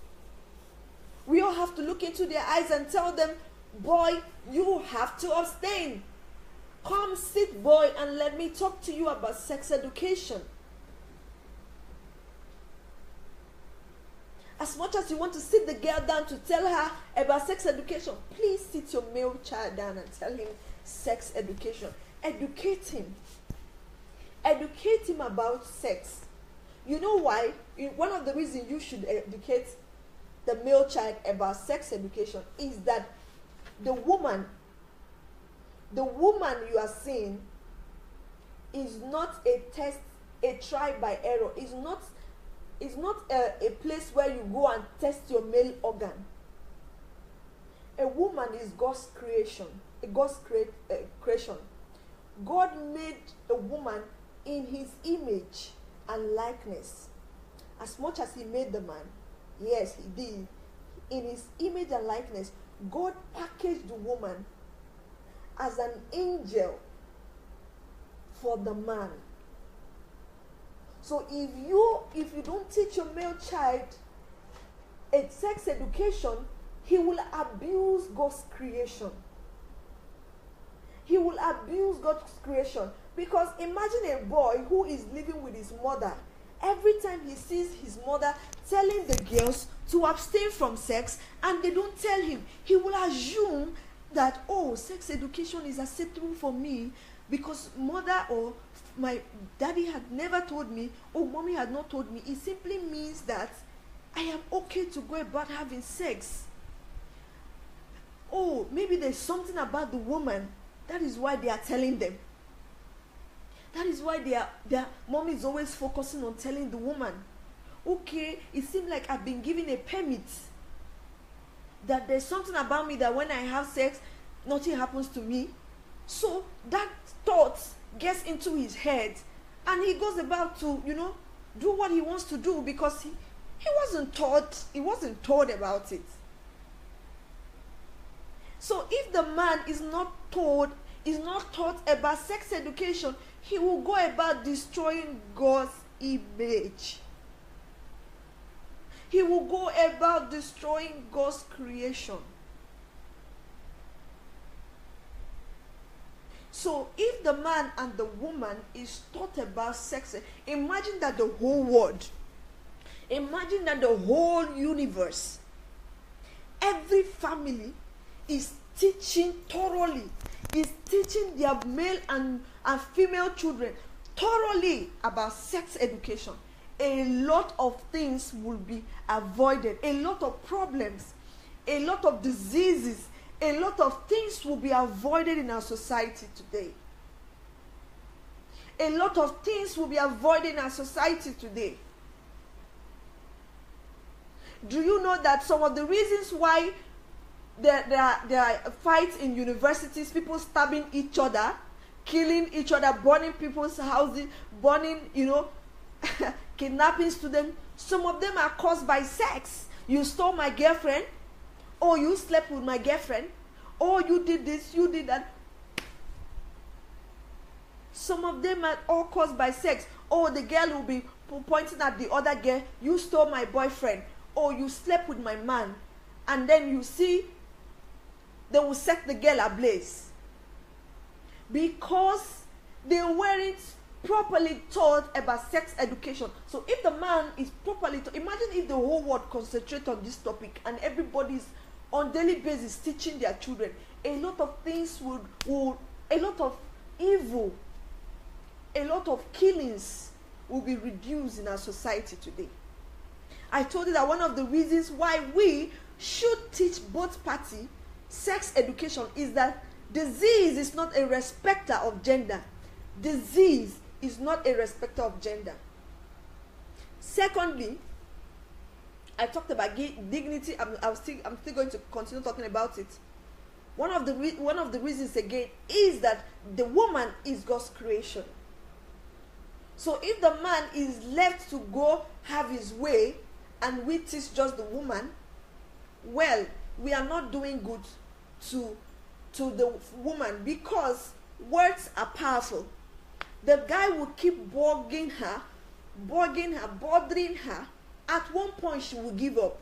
We all have to look into their eyes and tell them, boy, you have to abstain. Come sit, boy, and let me talk to you about sex education. As much as you want to sit the girl down to tell her about sex education, please sit your male child down and tell him sex education. Educate him. Educate him about sex. You know why? One of the reasons you should educate the male child about sex education is that the woman you are seeing is not a test, a try by error. It's not a place where you go and test your male organ. A woman is God's creation, God's creation. God made a woman in his image and likeness. As much as he made the man, yes, he did. In his image and likeness, God packaged the woman as an angel for the man. So if you don't teach your male child a sex education, he will abuse God's creation. He will abuse God's creation. Because imagine a boy who is living with his mother. Every time he sees his mother telling the girls to abstain from sex and they don't tell him, he will assume that, oh, sex education is acceptable for me because mother or my daddy had never told me, or mommy had not told me. It simply means that I am okay to go about having sex. Oh, maybe there's something about the woman. That is why they are telling them. That is why their mom is always focusing on telling the woman, okay, it seems like I've been given a permit. That there's something about me that when I have sex, nothing happens to me. So that thought gets into his head and he goes about to, do what he wants to do because he wasn't taught about it. So if the man is not taught about sex education, he will go about destroying God's image. He will go about destroying God's creation. So if the man and the woman is taught about sex, imagine that the whole world, imagine that the whole universe, every family is teaching thoroughly, is teaching their male and female children thoroughly about sex education. A lot of things will be avoided. A lot of problems, a lot of diseases, a lot of things will be avoided in our society today. A lot of things will be avoided in our society today. Do you know that some of the reasons why there are fights in universities, people stabbing each other, killing each other, burning people's houses, burning, kidnapping students, some of them are caused by sex. You stole my girlfriend, or you slept with my girlfriend, or you did this, you did that. Some of them are all caused by sex. Oh, the girl will be pointing at the other girl, you stole my boyfriend, or you slept with my man. And then you see, they will set the girl ablaze. Because they weren't properly taught about sex education. So if the man is properly taught, imagine if the whole world concentrates on this topic and everybody's on daily basis teaching their children, a lot of things a lot of evil, a lot of killings will be reduced in our society today. I told you that one of the reasons why we should teach both parties sex education is that disease is not a respecter of gender. Disease is not a respecter of gender. Secondly, I talked about dignity. I'm still going to continue talking about it. One of the reasons again is that the woman is God's creation. So if the man is left to go have his way, and we teach just the woman, well, we are not doing good to the woman, because words are powerful. The guy will keep bothering her. At one point, she will give up.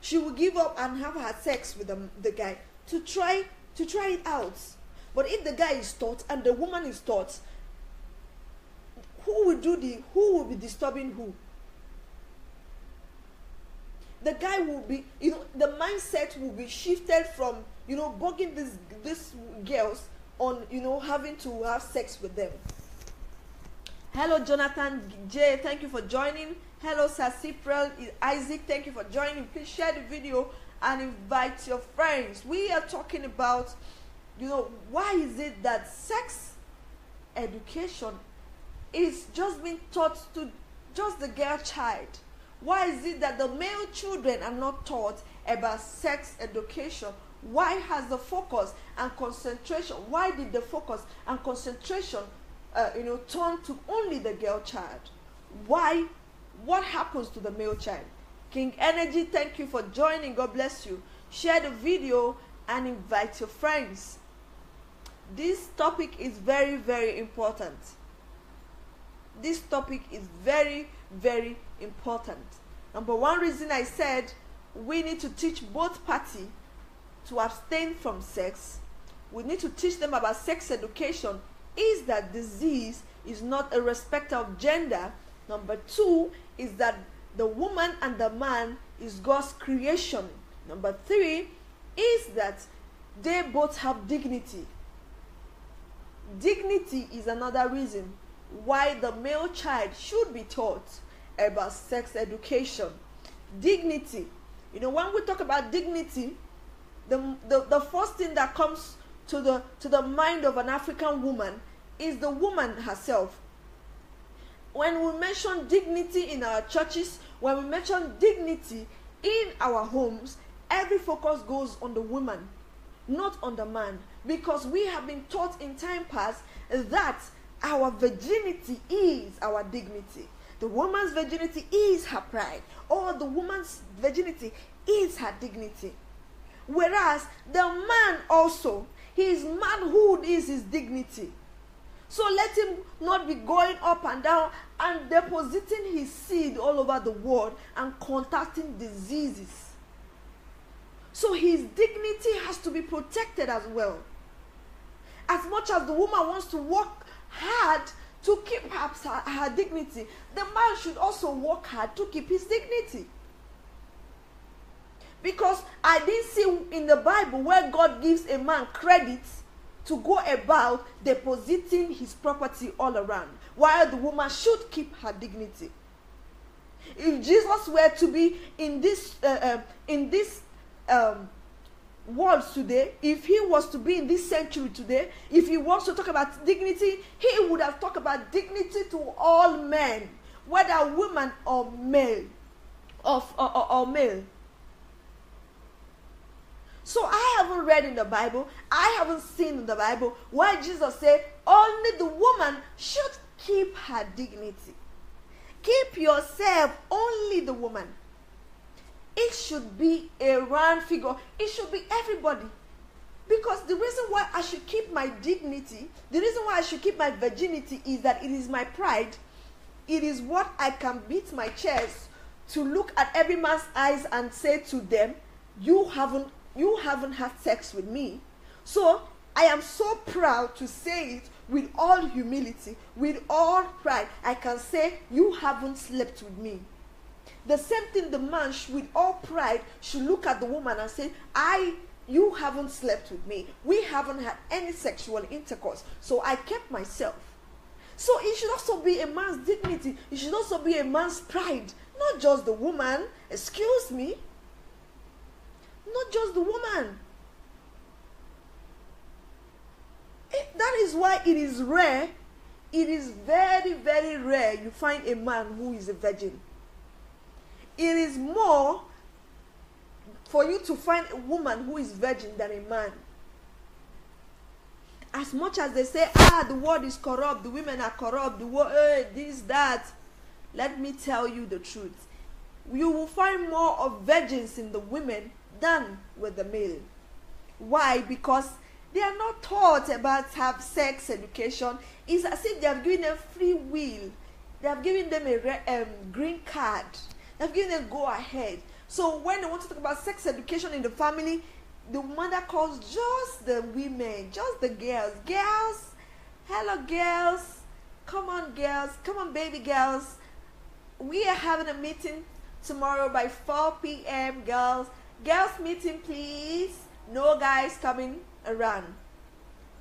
She will give up and have her sex with the guy to try it out. But if the guy is taught and the woman is taught, who will be disturbing who? The guy will be, the mindset will be shifted from, bugging these girls on, having to have sex with them. Hello, Jonathan J. Thank you for joining. Hello, Sir Cypriel Isaac. Thank you for joining. Please share the video and invite your friends. We are talking about, why is it that sex education is just being taught to just the girl child? Why is it that the male children are not taught about sex education? Why has the focus and concentration, why did the focus and concentration turn to only the girl child? Why? What happens to the male child? King Energy, thank you for joining. God bless you. Share the video and invite your friends. This topic is very, very important. This topic is very, very important. Number one reason I said we need to teach both parties to abstain from sex, we need to teach them about sex education, is that disease is not a respect of gender. Number two is that the woman and the man is God's creation. Number three is that they both have dignity. Dignity is another reason why the male child should be taught about sex education. Dignity. When we talk about dignity, the first thing that comes to the mind of an African woman is the woman herself. When we mention dignity in our churches, when we mention dignity in our homes, every focus goes on the woman, not on the man, because we have been taught in time past that our virginity is our dignity. The woman's virginity is her pride, or the woman's virginity is her dignity. Whereas the man also, his manhood is his dignity. So let him not be going up and down and depositing his seed all over the world and contacting diseases. So his dignity has to be protected as well. As much as the woman wants to work hard to keep her dignity, the man should also work hard to keep his dignity. Because I didn't see in the Bible where God gives a man credit to go about depositing his property all around, while the woman should keep her dignity. If Jesus were to be in this world today, if he was to be in this century today, if he wants to talk about dignity, he would have talked about dignity to all men, whether woman or male, or male. So I haven't read in the Bible, I haven't seen in the Bible why Jesus said only the woman should keep her dignity. Keep yourself, only the woman. It should be a round figure. It should be everybody. Because the reason why I should keep my dignity, the reason why I should keep my virginity is that it is my pride. It is what I can beat my chest to look at every man's eyes and say to them, you haven't had sex with me. So I am so proud to say it with all humility, with all pride. I can say, you haven't slept with me. The same thing, the man with all pride should look at the woman and say, you haven't slept with me. We haven't had any sexual intercourse. So I kept myself. So it should also be a man's dignity. It should also be a man's pride. Not just the woman. Excuse me. Not just the woman. That is why it is rare it is very, very rare you find a man who is a virgin. It is more for you to find a woman who is virgin than a man. As much as they say, the world is corrupt, the women are corrupt, the world, this, that. Let me tell you the truth. You will find more of virgins in the women than with the male. Why? Because they are not taught about have sex education. It's as if they have given them free will. They have given them a green card. They have given them go ahead. So when they want to talk about sex education in the family, the mother calls just the women, just the girls. Girls, hello girls. Come on girls. Come on baby girls. We are having a meeting tomorrow by 4 p.m. girls. Girls meeting please. No guys coming around.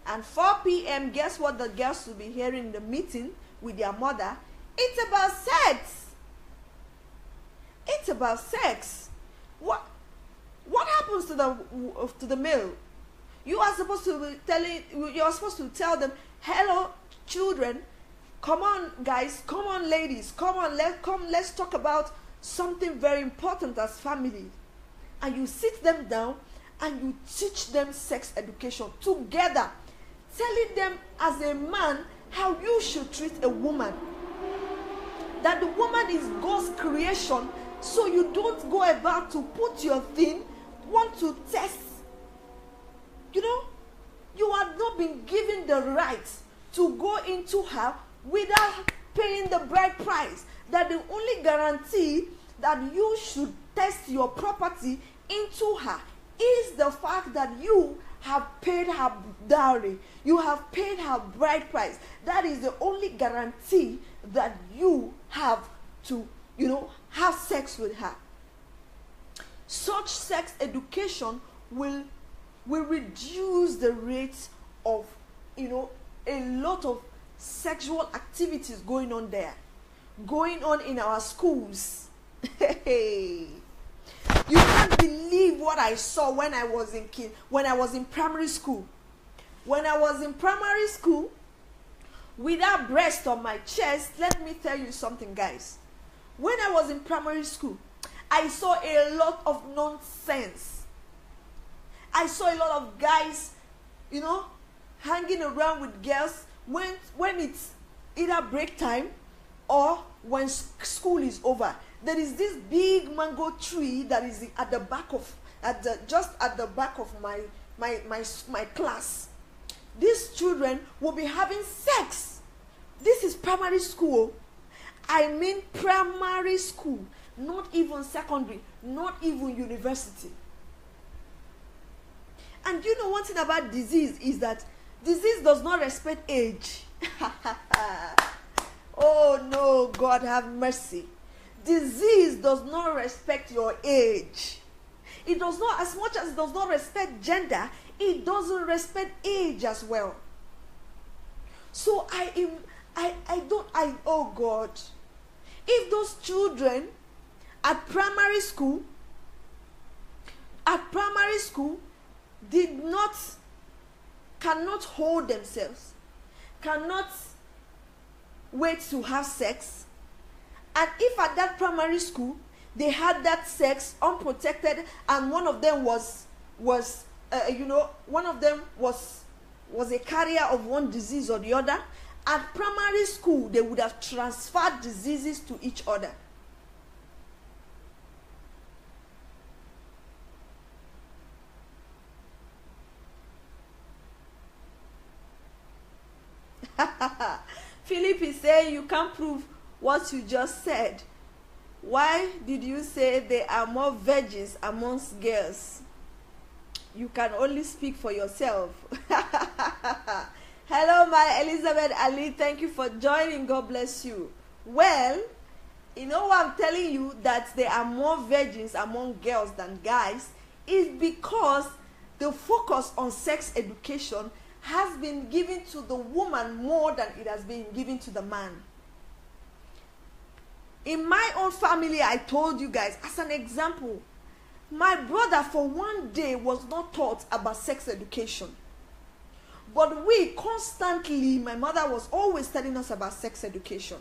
And 4 p.m. guess what the girls will be hearing in the meeting with their mother? It's about sex. It's about sex. What happens to the male? You are supposed to tell them, hello children, come on guys, come on ladies, come on, let's talk about something very important as family. And you sit them down and you teach them sex education together, telling them as a man how you should treat a woman, that the woman is God's creation. So you don't go about to put your thing, want to test. You know, you have not been given the right to go into her without paying the bride price. That the only guarantee that you should test your property into her is the fact that you have paid her dowry. You have paid her bride price. That is the only guarantee that you have to, have sex with her. Such sex education will reduce the rate of, a lot of sexual activities going on there, going on in our schools. You can't believe what I saw when I was in primary school. When I was in primary school, with that breast on my chest, let me tell you something, guys. When I was in primary school, I saw a lot of nonsense. I saw a lot of guys, hanging around with girls when it's either break time or when school is over. There is this big mango tree that is at the back of just at the back of my class. These children will be having sex. This is primary school. I mean primary school, not even secondary, not even university. And you know one thing about disease is that disease does not respect age. Oh no, God have mercy. Disease does not respect your age. It does not, as much as it does not respect gender, it doesn't respect age as well. So oh God, if those children at primary school cannot hold themselves, cannot wait to have sex, and if at that primary school they had that sex unprotected, and one of them was a carrier of one disease or the other, at primary school they would have transferred diseases to each other. Philip is saying you can't prove what you just said. Why did you say there are more virgins amongst girls? You can only speak for yourself. Hello, my Elizabeth Ali. Thank you for joining. God bless you. Well, you know what I'm telling you, that there are more virgins among girls than guys, is because the focus on sex education has been given to the woman more than it has been given to the man. In my own family, I told you guys, as an example, my brother for one day was not taught about sex education. But we constantly, my mother was always telling us about sex education.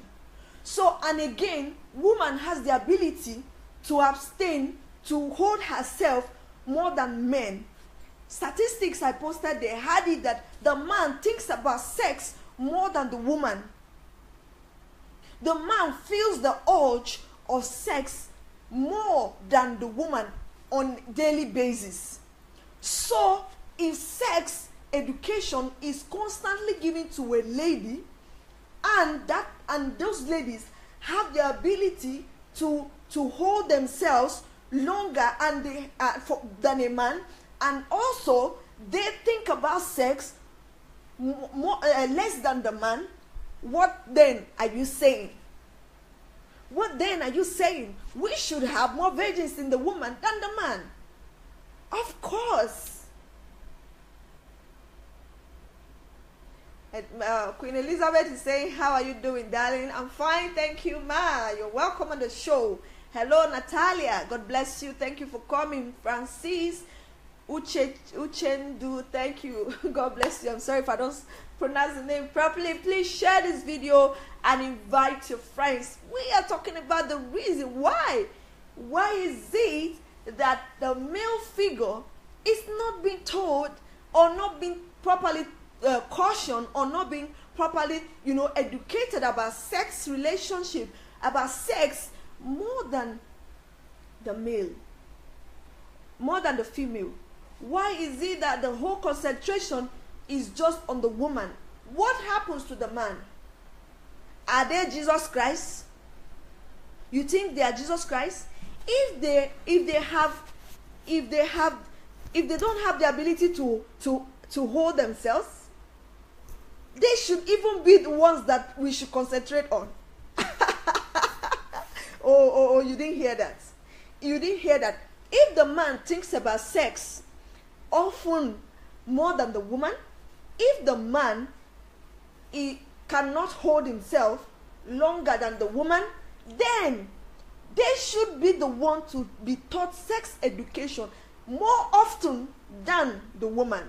So, and again, woman has the ability to abstain, to hold herself more than men. Statistics I posted, they had it that the man thinks about sex more than the woman. The man feels the urge of sex more than the woman on a daily basis. So, if sex education is constantly given to a lady, and those ladies have the ability to hold themselves longer than a man, and also they think about sex less than the man, what then are you saying? What then are you saying? We should have more virgins in the woman than the man. Of course. Queen Elizabeth is saying, how are you doing, darling? I'm fine, thank you, ma. You're welcome on the show. Hello, Natalia. God bless you. Thank you for coming. Francis Uchendu, thank you. God bless you. I'm sorry if I don't pronounce the name properly. Please share this video and invite your friends. We are talking about the reason why. Why is it that the male figure is not being told or not being properly cautioned or not being properly, educated about sex relationship, about sex more than the male, more than the female? Why is it that the whole concentration is just on the woman? What happens to the man? Are they Jesus Christ? You think they are Jesus Christ? If they don't have the ability to hold themselves, they should even be the ones that we should concentrate on. Oh, you didn't hear that. You didn't hear that. If the man thinks about sex often more than the woman, if the man he cannot hold himself longer than the woman, then they should be the one to be taught sex education more often than the woman.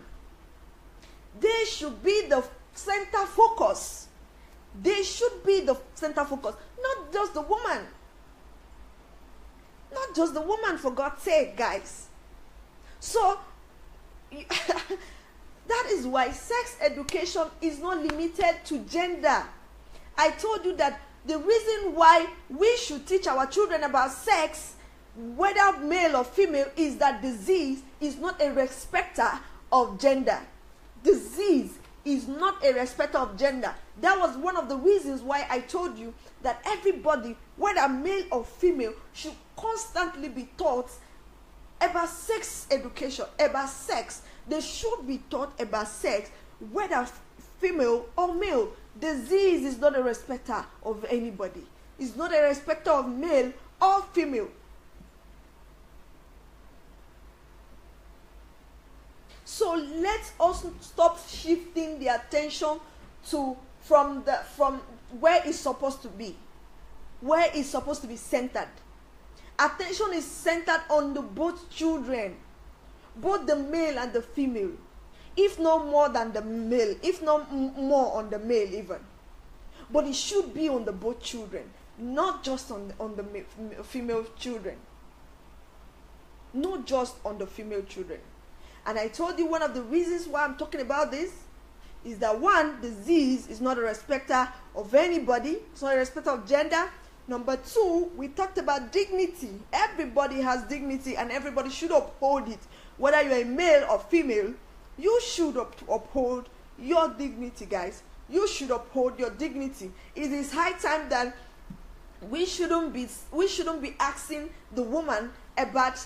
They should be the center focus. They should be the center focus, not just the woman. Not just the woman, for God's sake, guys. So, that is why sex education is not limited to gender. I told you that the reason why we should teach our children about sex, whether male or female, is that disease is not a respecter of gender. Disease is not a respecter of gender. That was one of the reasons why I told you that everybody, whether male or female, should constantly be taught about sex education, about sex. They should be taught about sex, whether female or male. Disease is not a respecter of anybody. It's not a respecter of male or female. So let's also stop shifting the attention from where it's supposed to be, where it's supposed to be centered. Attention is centered on the both children, both the male and the female, if no more than the male, if not more on the male even. But it should be on the both children, not just on the female children. Not just on the female children. And I told you one of the reasons why I'm talking about this is that, one, disease is not a respecter of anybody. It's not a respecter of gender. Number two, we talked about dignity. Everybody has dignity and everybody should uphold it. Whether you're a male or female, you should uphold your dignity, guys. You should uphold your dignity. It is high time that we shouldn't be asking the woman about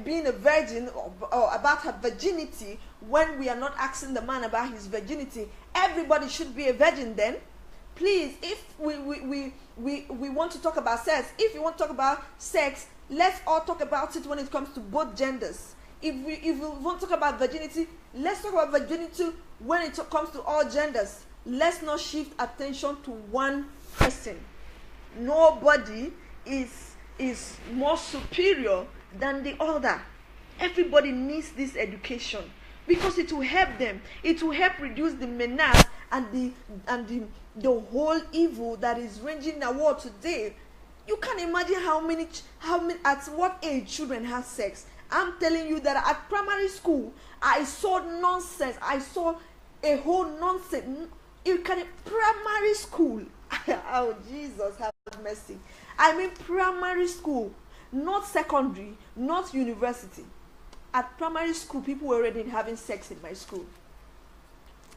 being a virgin or about her virginity when we are not asking the man about his virginity. Everybody should be a virgin then. Please, if we want to talk about sex, if you want to talk about sex, let's all talk about it when it comes to both genders. If we want to talk about virginity, let's talk about virginity when it comes to all genders. Let's not shift attention to one person. Nobody is more superior than the other. Everybody needs this education. because it will help them. It will help reduce the menace and the whole evil that is raging in the world today. You can imagine how many at what age children have sex. I'm telling you that at primary school I saw nonsense. I saw a whole nonsense. You can primary school. Oh, Jesus have mercy. I mean primary school, not secondary, not university. At primary school, people were already having sex in my school.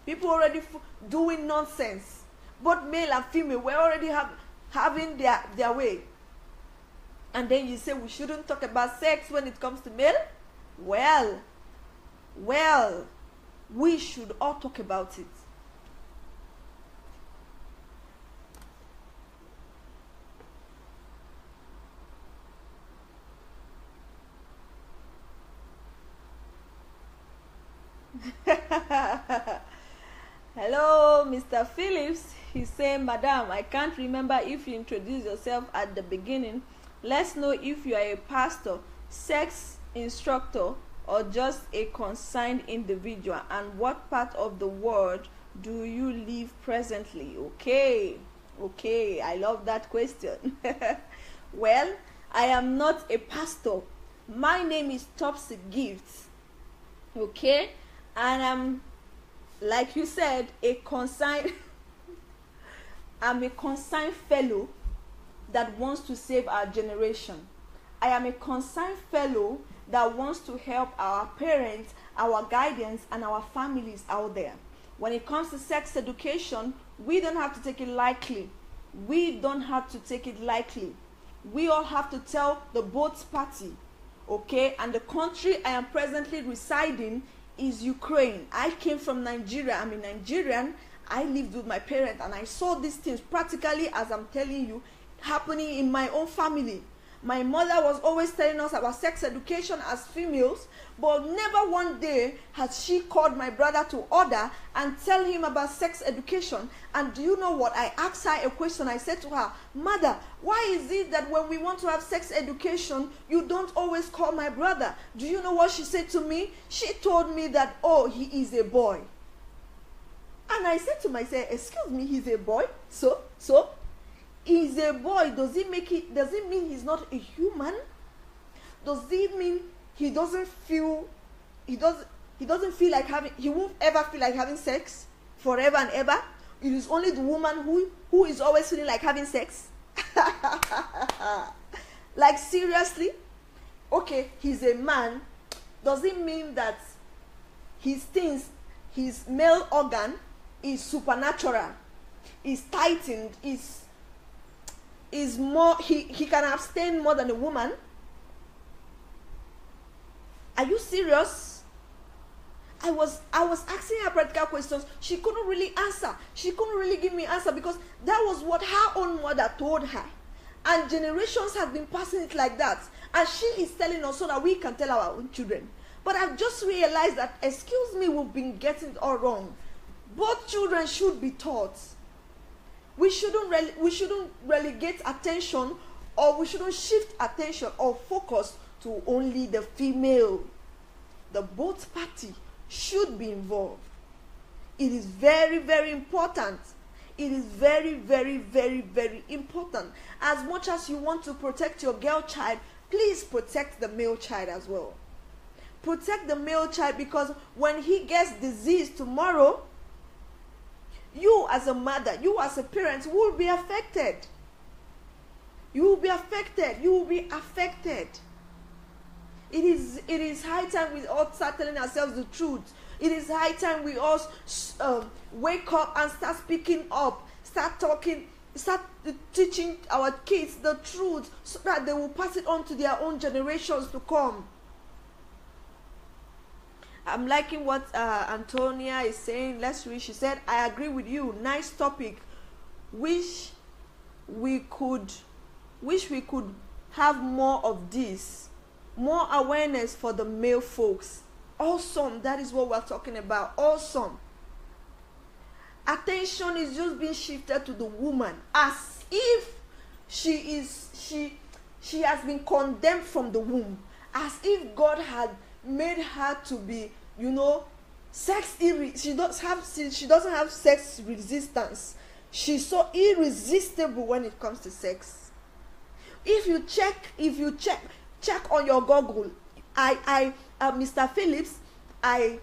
People already doing nonsense. Both male and female were already having their way. And then you say we shouldn't talk about sex when it comes to male? Well, we should all talk about it. Hello, Mr. Phillips. He's saying, Madam, I can't remember if you introduced yourself at the beginning. Let's know if you are a pastor, sex instructor, or just a concerned individual, and what part of the world do you live presently? Okay, I love that question. Well, I am not a pastor. My name is Topsy Gifts. Okay, and I'm, like you said, I'm a concerned fellow that wants to save our generation. I am a concerned fellow that wants to help our parents, our guardians, and our families out there. When it comes to sex education, we don't have to take it lightly. We don't have to take it lightly. We all have to tell the both party. Okay, and the country I am presently residing is Ukraine. I came from Nigeria. I'm a Nigerian. I lived with my parents and I saw these things practically, as I'm telling you, happening in my own family. My mother was always telling us about sex education as females, but never one day has she called my brother to order and tell him about sex education. And do you know what? I asked her a question. I said to her, Mother, why is it that when we want to have sex education, you don't always call my brother? Do you know what she said to me? She told me that, oh, he is a boy. And I said to myself, excuse me, he's a boy? So? He's a boy. Does it mean he's not a human? Does it mean he doesn't feel like he won't ever feel like having sex forever and ever? It is only the woman who is always feeling like having sex. Like, seriously? Okay, he's a man. Does it mean that his male organ is supernatural, is tightened, is more, he can abstain more than a woman? Are you serious? I was asking her practical questions. She couldn't really answer. She couldn't really give me answer, because that was what her own mother told her. And generations have been passing it like that. And she is telling us so that we can tell our own children. But I've just realized that, excuse me, we've been getting it all wrong. Both children should be taught. We shouldn't relegate attention, or we shouldn't shift attention or focus to only the female. The both party should be involved. It is very, very important. It is very, very, very, very important. As much as you want to protect your girl child, please protect the male child as well. Protect the male child, because when he gets disease tomorrow, you as a mother, you as a parent will be affected. You will be affected. You will be affected. It is high time we all start telling ourselves the truth. It is high time we all wake up and start speaking up, start talking, start teaching our kids the truth, so that they will pass it on to their own generations to come. I'm liking what Antonia is saying. Let's read. She said, I agree with you. Nice topic. Wish we could have more of this. More awareness for the male folks. Awesome. That is what we're talking about. Awesome. Attention is just being shifted to the woman, as if she has been condemned from the womb. As if God had made her to be, she doesn't have sex resistance. She's so irresistible when it comes to sex. If you check on your Google, Mr. Phillips, I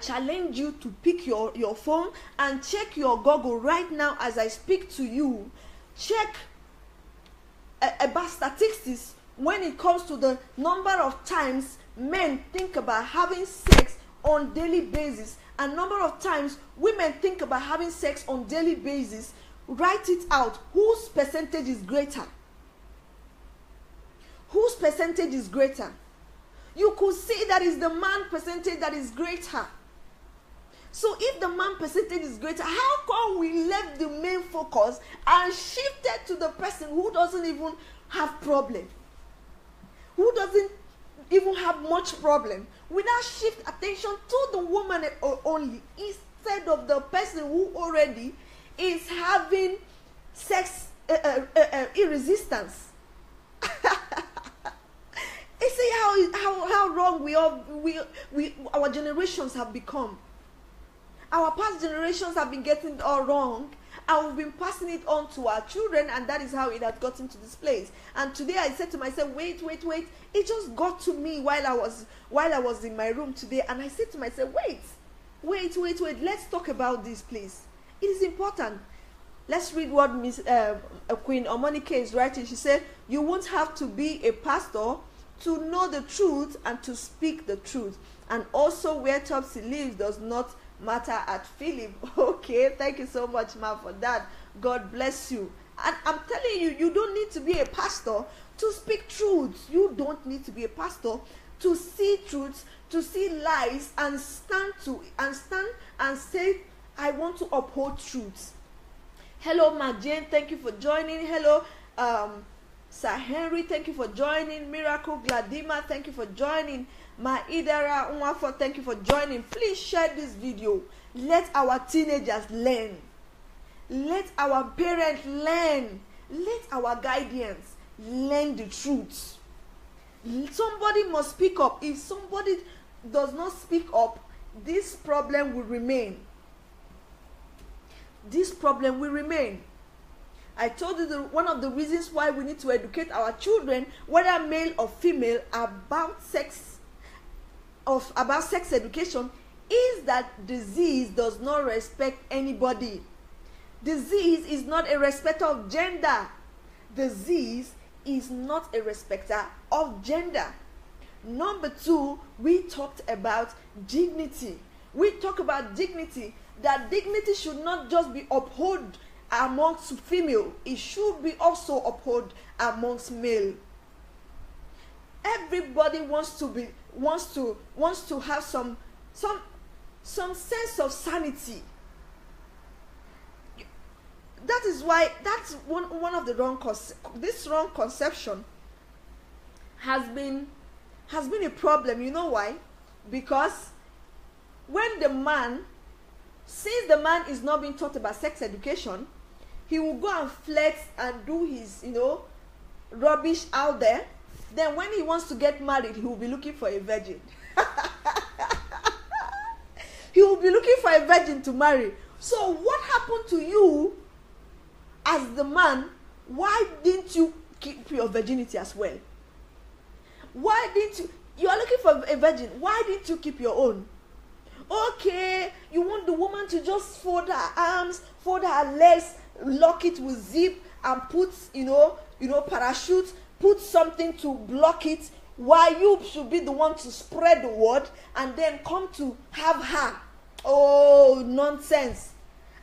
challenge you to pick your phone and check your Google right now as I speak to you. Check about statistics when it comes to the number of times men think about having sex on daily basis and number of times women think about having sex on daily basis. Write it out. Whose percentage is greater? Whose percentage is greater? You could see that is the man percentage that is greater. So if the man percentage is greater, how come we left the main focus and shifted to the person who doesn't even have problem? Who doesn't even have much problem? We now shift attention to the woman only instead of the person who already is having sex irresistance. You see how wrong our generations have become. Our past generations have been getting it all wrong, and we've been passing it on to our children, and that is how it has gotten to this place. And today I said to myself, wait. It just got to me while I was in my room today, and I said to myself, wait. Let's talk about this, please. It is important. Let's read what Queen Omonike is writing. She said, you won't have to be a pastor to know the truth and to speak the truth. And also where Topsy lives does not matter at Philip. Okay, thank you so much, ma, for that. God bless you. And I'm telling you, you don't need to be a pastor to speak truth. You don't need to be a pastor to see truth, to see lies, and stand and say, I want to uphold truth. Hello, Ma Jane, thank you for joining. Hello, Sir Henry, thank you for joining. Miracle Gladima, thank you for joining. Ma Idara Nwafo, thank you for joining. Please share this video. Let our teenagers learn. Let our parents learn. Let our guardians learn the truth. Somebody must speak up. If somebody does not speak up, this problem will remain. This problem will remain. I told you one of the reasons why we need to educate our children, whether male or female, about sex education, is that disease does not respect anybody. Disease is not a respecter of gender. Disease is not a respecter of gender. Number 2, we talked about dignity. We talk about dignity, that dignity should not just be upheld amongst female, it should be also upheld amongst male. Everybody wants to have some sense of sanity. That is why that's one of the wrong conception has been a problem. You know why? Because when the man, since the man is not being taught about sex education, he will go and flirt and do his, rubbish out there. Then when he wants to get married, he will be looking for a virgin. He will be looking for a virgin to marry. So what happened to you as the man? Why didn't you keep your virginity as well? Why didn't you are looking for a virgin, why didn't you keep your own? Okay, you want the woman to just fold her arms, fold her legs, lock it with zip, and put, parachute, put something to block it, while you should be the one to spread the word and then come to have her. Oh, nonsense.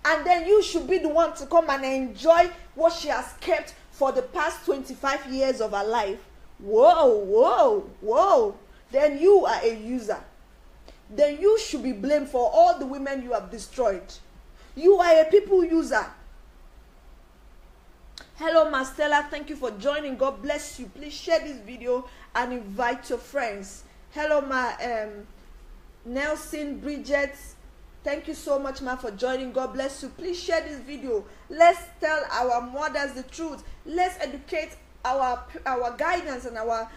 And then you should be the one to come and enjoy what she has kept for the past 25 years of her life. Whoa. Then you are a user. Then you should be blamed for all the women you have destroyed. You are a people user. Hello, Marcella. Thank you for joining. God bless you. Please share this video and invite your friends. Hello, Nelson Bridget. Thank you so much, ma, for joining. God bless you. Please share this video. Let's tell our mothers the truth. Let's educate our guidance and our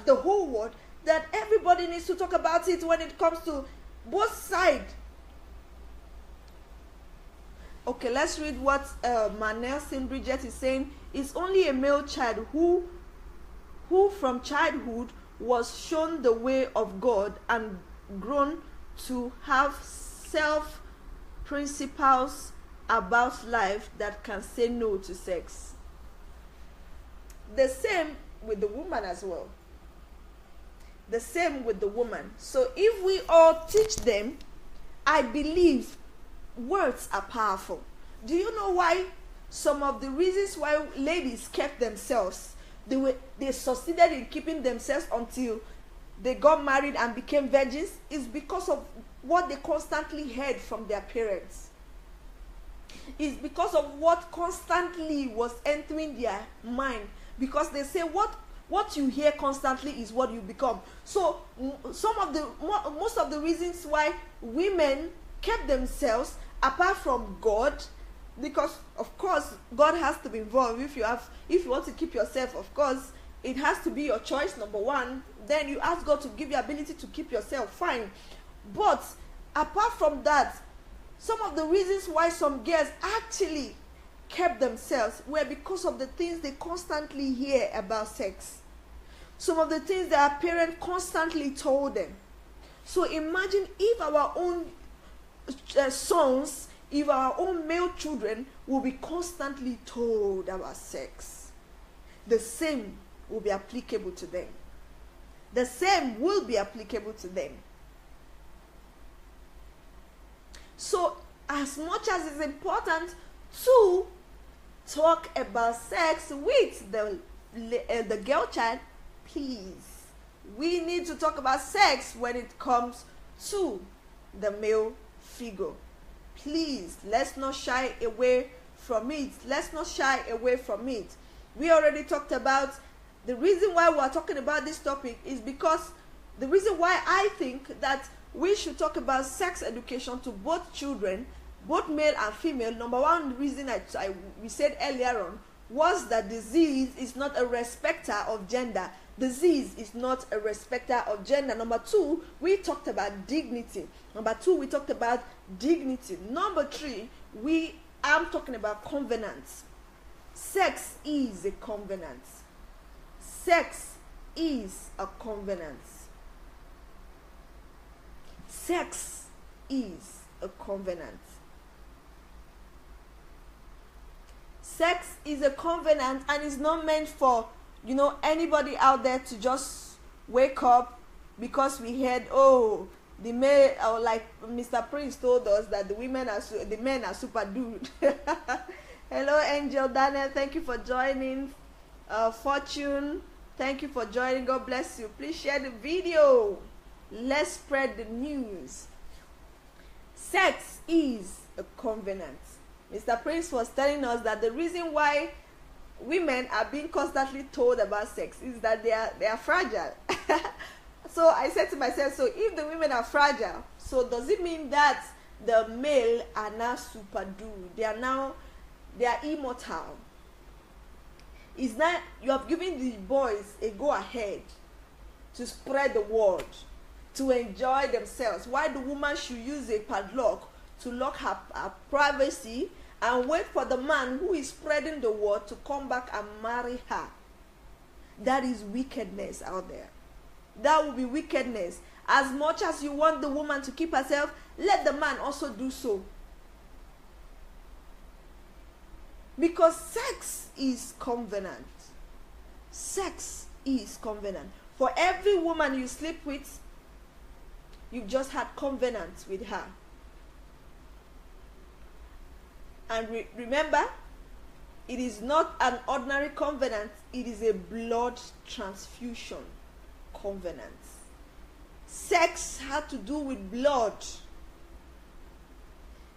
the whole world, that everybody needs to talk about it when it comes to Both sides. Okay, let's read what Manelson Bridget is saying. It's only a male child who from childhood was shown the way of God and grown to have self principles about life that can say no to sex. The same with the woman as well. The same with the woman. So if we all teach them, I believe words are powerful. Do you know why? Some of the reasons why ladies kept themselves, they succeeded in keeping themselves until they got married and became virgins, is because of what they constantly heard from their parents. It's because of what constantly was entering their mind. Because they say what you hear constantly is what you become. So most of the reasons why women kept themselves apart from God, because of course God has to be involved. If you want to keep yourself, of course it has to be your choice, number one. Then you ask God to give you ability to keep yourself, fine. But apart from that, some of the reasons why some girls actually kept themselves were because of the things they constantly hear about sex. Some of the things their parents constantly told them. So imagine if our own sons, if our own male children will be constantly told about sex. The same will be applicable to them. The same will be applicable to them. So as much as it's important to talk about sex with the girl child, please, we need to talk about sex when it comes to the male figure. Please, let's not shy away from it. Let's not shy away from it. We already talked about the reason why we are talking about this topic is because the reason why I think that we should talk about sex education to both children, both male and female. Number one reason we said earlier on was that disease is not a respecter of gender. Disease is not a respecter of gender. Number two, we talked about dignity. Number three, I'm talking about covenants. Sex is a covenant. Sex is a covenant. Sex is a covenant. Sex is a covenant, and it's not meant for, anybody out there to just wake up because we heard, the male, or like Mr. Prince told us that the men are super dude. Hello, Angel Daniel, thank you for joining. Fortune, thank you for joining. God bless you. Please share the video. Let's spread the news. Sex is a covenant. Mr. Prince was telling us that the reason why women are being constantly told about sex is that they are fragile. So I said to myself, so if the women are fragile, so does it mean that the male are now super dude? They are immortal. Is that you have given the boys a go ahead to spread the word, to enjoy themselves, why the woman should use a padlock to lock her privacy and wait for the man who is spreading the word to come back and marry her? That is wickedness out there. That will be wickedness. As much as you want the woman to keep herself, let the man also do so. Because sex is covenant. Sex is covenant. For every woman you sleep with, you've just had covenant with her. And remember, it is not an ordinary covenant, it is a blood transfusion covenant. Sex had to do with blood.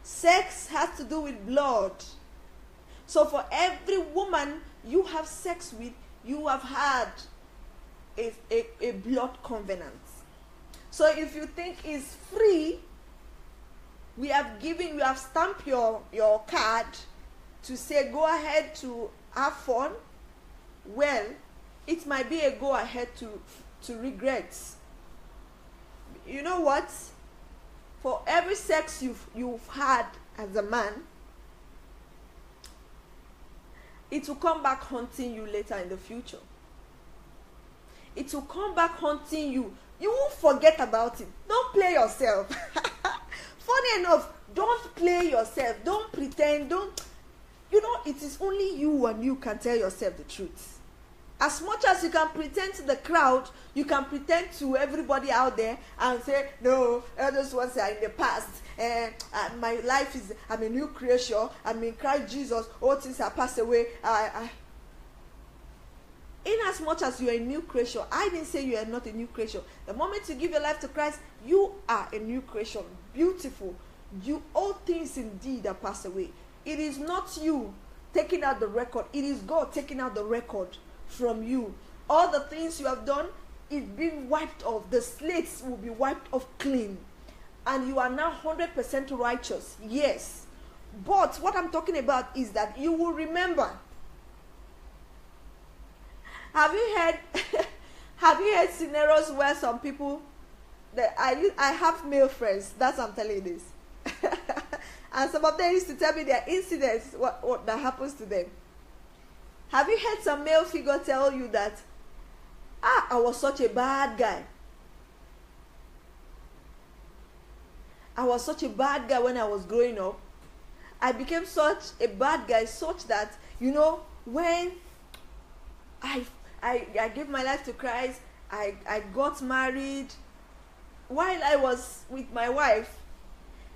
Sex has to do with blood. So for every woman you have sex with, you have had a blood covenant. So if you think it's free, we have stamped your card to say go ahead to have fun. Well, it might be a go ahead to regret. You know what? for every sex you've had as a man, it will come back haunting you later in the future. It will come back haunting you. You won't forget about it. Don't play yourself. Funny enough, don't play yourself. Don't pretend. It is only you and you can tell yourself the truth. As much as you can pretend to the crowd, you can pretend to everybody out there and say, no, those ones are in the past. My life is, I'm a new creation. I'm in Christ Jesus. All things are passed away. In as much as you are a new creation, I didn't say you are not a new creation. The moment you give your life to Christ, you are a new creation. Beautiful. All things indeed are passed away. It is not you taking out the record. It is God taking out the record from you. All the things you have done is being wiped off. The slates will be wiped off clean. And you are now 100% righteous. Yes. But what I'm talking about is that you will remember. Have you heard scenarios where some people, I have male friends, that's I'm telling you this. And some of them used to tell me their incidents, what that happens to them. Have you heard some male figure tell you that, I was such a bad guy. I was such a bad guy when I was growing up. I became such a bad guy such that, when I gave my life to Christ, I got married. While I was with my wife,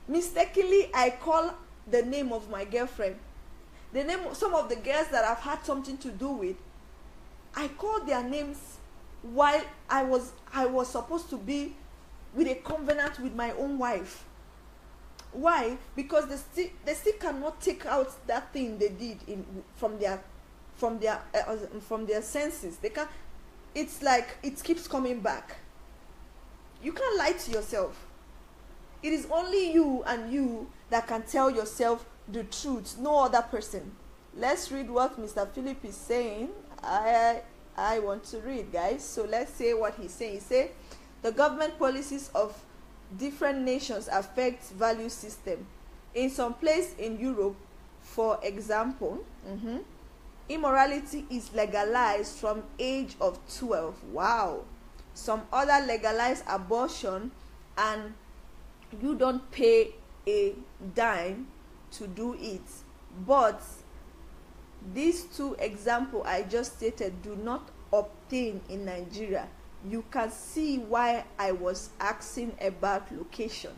mistakenly I call the name of my girlfriend. The name of some of the girls that I've had something to do with. I called their names while I was supposed to be with a covenant with my own wife. Why? Because they still cannot take out that thing they did from their senses. They can. It's like it keeps coming back. You can't lie to yourself. It is only you and you that can tell yourself the truth. No other person. Let's read what Mr. Philip is saying. I want to read, guys. So let's say what he's saying. He said, the government policies of different nations affect value system. In some place in Europe, for example, immorality is legalized from age of 12. Wow. Some other legalize abortion and you don't pay a dime to do it. But these two examples I just stated do not obtain in Nigeria. You can see why I was asking about location.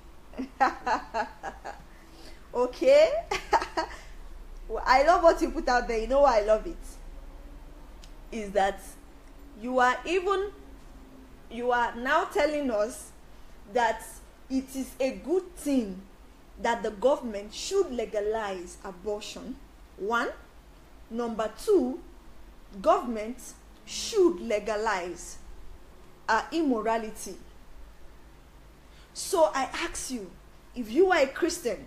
Okay? Well, I love what you put out there. You know why I love it? Is that you are now telling us that it is a good thing that the government should legalize abortion. One. Number two, government should legalize immorality. So I ask you, if you are a Christian,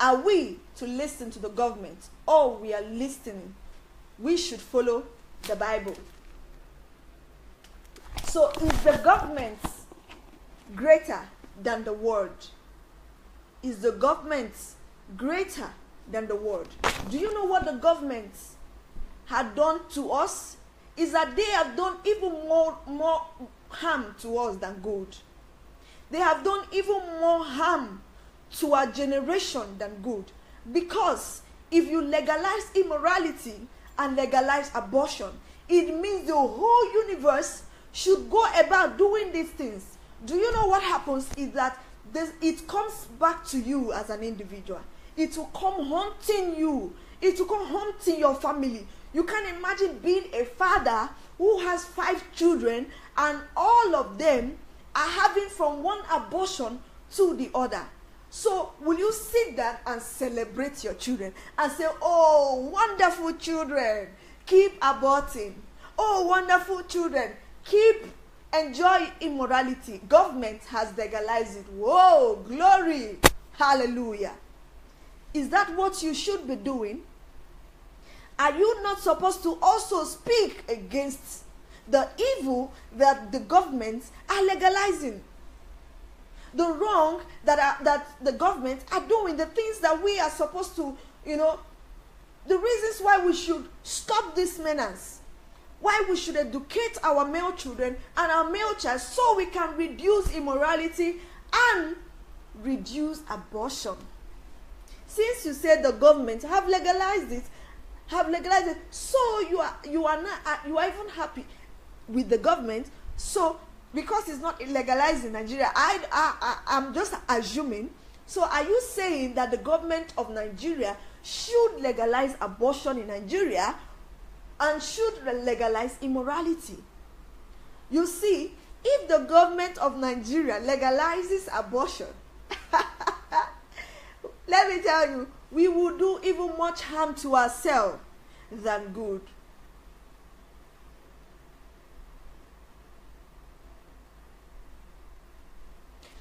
are we to listen to the government, or we are listening? We should follow the Bible. So is the government greater than the word? Is the government greater than the word? Do you know what the government had done to us? Is that they have done even more harm to us than good. They have done even more harm to our generation than good. Because if you legalize immorality and legalize abortion, it means the whole universe should go about doing these things. Do you know what happens is that it comes back to you as an individual. It will come haunting you. It will come haunting your family. You can imagine being a father who has 5 children and all of them are having from one abortion to the other. So will you sit down and celebrate your children and say, oh, wonderful children, keep aborting. Oh, wonderful children, keep enjoy immorality. Government has legalized it. Whoa, glory. Hallelujah. Is that what you should be doing? Are you not supposed to also speak against the evil that the governments are legalizing? the wrong that the government are doing, the things that we are supposed to, the reasons why we should stop this menace, why we should educate our male children and our male child so we can reduce immorality and reduce abortion. Since you said the government have legalized it, so you are even happy with the government. So because it's not legalized in Nigeria, I'm just assuming. So are you saying that the government of Nigeria should legalize abortion in Nigeria and should legalize immorality? You see, if the government of Nigeria legalizes abortion, let me tell you, we will do even much harm to ourselves than good.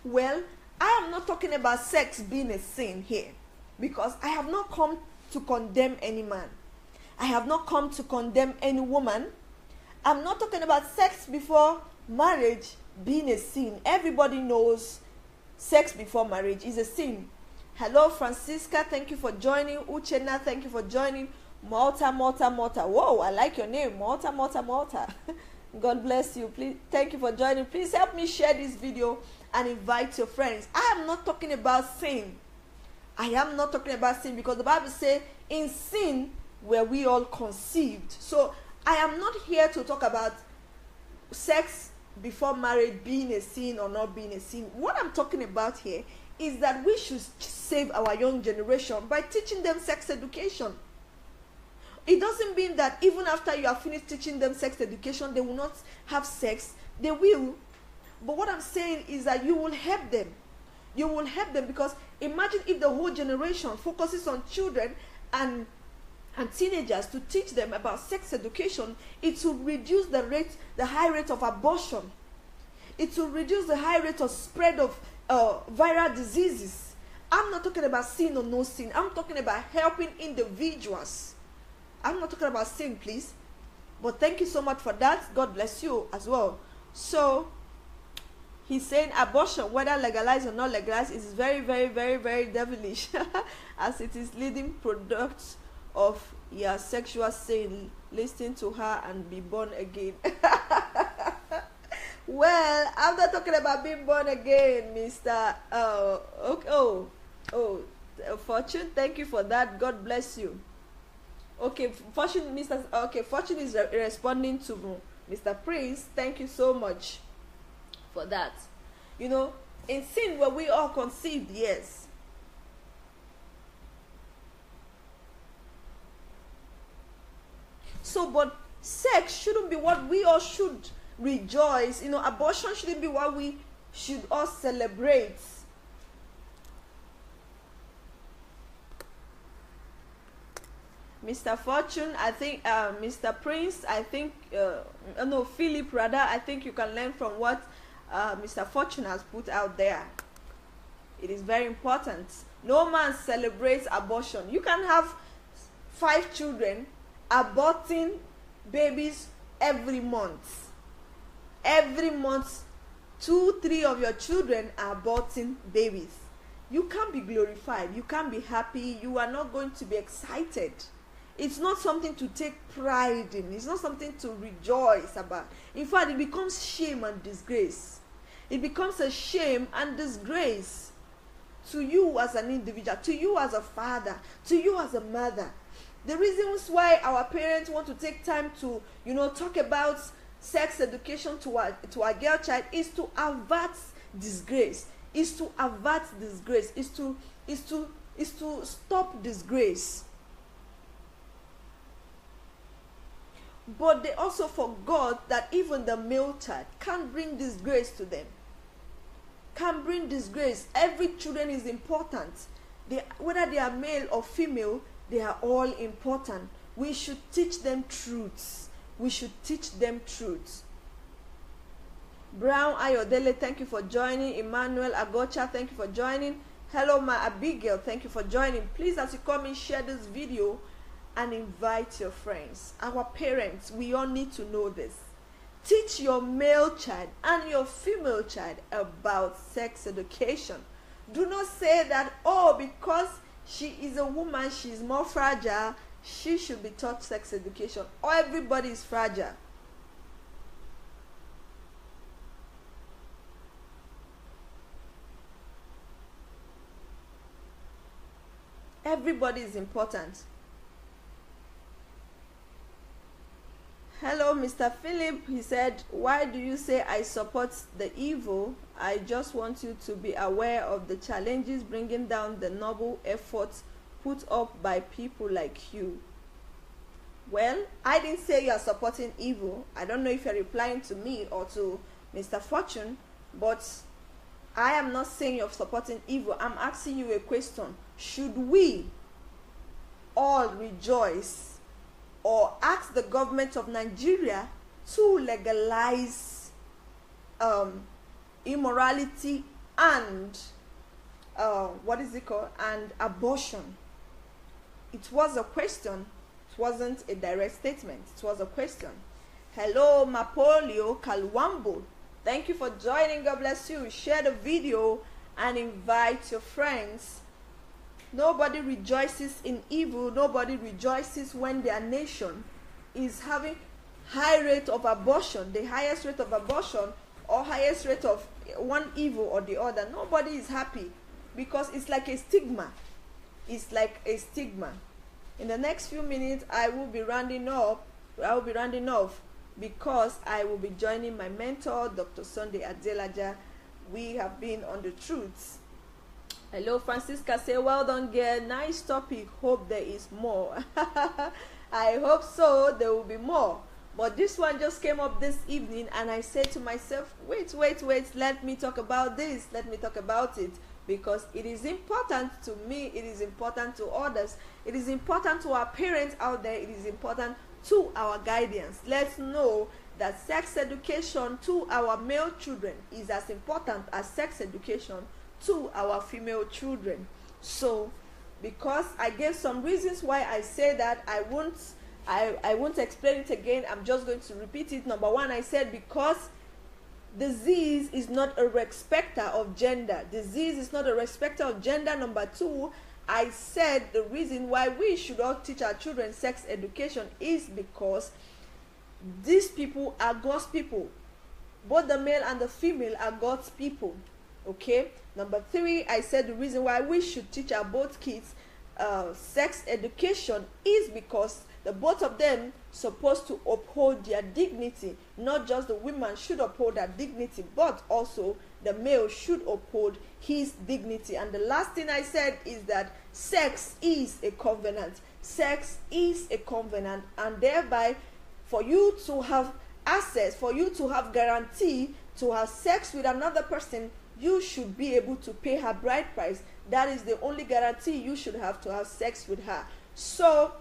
Well, I am not talking about sex being a sin here, because I have not come to condemn any man. I have not come to condemn any woman. I'm not talking about sex before marriage being a sin. Everybody knows sex before marriage is a sin. Hello, Francisca. Thank you for joining. Uchenna, thank you for joining. Malta. Whoa, I like your name. Malta. God bless you. Please, thank you for joining. Please help me share this video and invite your friends. I am not talking about sin. I am not talking about sin, because the Bible says in sin were we all conceived. So I am not here to talk about sex before marriage being a sin or not being a sin. What I'm talking about here is that we should save our young generation by teaching them sex education. It doesn't mean that even after you have finished teaching them sex education, they will not have sex. They will. But what I'm saying is that you will help them. You will help them, because imagine if the whole generation focuses on children and teenagers to teach them about sex education. It will reduce the high rate of abortion. It will reduce the high rate of spread of viral diseases. I'm not talking about sin or no sin. I'm talking about helping individuals. I'm not talking about sin, please. But thank you so much for that. God bless you as well. So he's saying abortion, whether legalized or not legalized, is very, very, very, very devilish, as it is leading products of your sexual sin. Listen to her and be born again. Well, I'm not talking about being born again, Mr. Fortune. Thank you for that. God bless you. Okay, Fortune, Fortune is responding to Mr. Prince. Thank you so much for that. In sin were we all conceived, yes. So, but sex shouldn't be what we all should rejoice. Abortion shouldn't be what we should all celebrate. Mr. Fortune, I think, Mr. Prince, I think, no, Philip, rather, I think you can learn from what Mr. Fortune has put out there. It is very important. No man celebrates abortion. You can have 5 children aborting babies every month. Every month, 2-3 of your children are aborting babies. You can't be glorified. You can't be happy. You are not going to be excited. It's not something to take pride in. It's not something to rejoice about. In fact, it becomes shame and disgrace. It becomes a shame and disgrace to you as an individual, to you as a father, to you as a mother. The reasons why our parents want to take time to, talk about sex education to our girl child is to avert disgrace. Is to avert disgrace. Is to stop disgrace. But they also forgot that even the male child can bring disgrace to them. Can bring disgrace. Every children is important. Whether they are male or female, they are all important. We should teach them truths. We should teach them truths. Brown Ayodele, thank you for joining. Emmanuel Agocha, thank you for joining. Hello, my Abigail, thank you for joining. Please, as you come in, share this video and invite your friends. Our parents, we all need to know this. Teach your male child and your female child about sex education. Do not say that, oh, because she is a woman, she is more fragile, she should be taught sex education. Or everybody is fragile. Everybody is important. Hello, Mr. Philip. He said, why do you say I support the evil? I just want you to be aware of the challenges bringing down the noble efforts put up by people like you. Well, I didn't say you are supporting evil. I don't know if you're replying to me or to Mr. Fortune, but I am not saying you're supporting evil. I'm asking you a question. Should we all rejoice or ask the government of Nigeria to legalize immorality and and abortion? It was a question. It wasn't a direct statement. It was a question. Hello, Mapolio Kalwambo. Thank you for joining. God bless you. Share the video and invite your friends. Nobody rejoices in evil. Nobody rejoices when their nation is having high rate of abortion, the highest rate of abortion or highest rate of one evil or the other. Nobody is happy because it's like a stigma. It's like a stigma. In the next few minutes, I will be rounding off because I will be joining my mentor, Dr. Sunday Adelaja. We have been on the truths. Hello, Francisca. Say, well done, girl. Nice topic. Hope there is more. I hope so. There will be more. But this one just came up this evening, and I said to myself, wait. Let me talk about this. Let me talk about it. Because it is important to me. It is important to others. It is important to our parents out there. It is important to our guardians. Let's know that sex education to our male children is as important as sex education to our female children. So because I gave some reasons why I say that, I won't explain it again. I'm just going to repeat it. Number one, I said because disease is not a respecter of gender. Disease is not a respecter of gender. Number two, I said the reason why we should all teach our children sex education is because these people are God's people. Both the male and the female are God's people. Okay. Number three, I said the reason why we should teach our both kids sex education is because the both of them supposed to uphold their dignity. Not just the woman should uphold their dignity, but also the male should uphold his dignity. And the last thing I said is that sex is a covenant. Sex is a covenant, and thereby for you to have access, for you to have guarantee to have sex with another person, you should be able to pay her bride price. That is the only guarantee you should have to have sex with her. So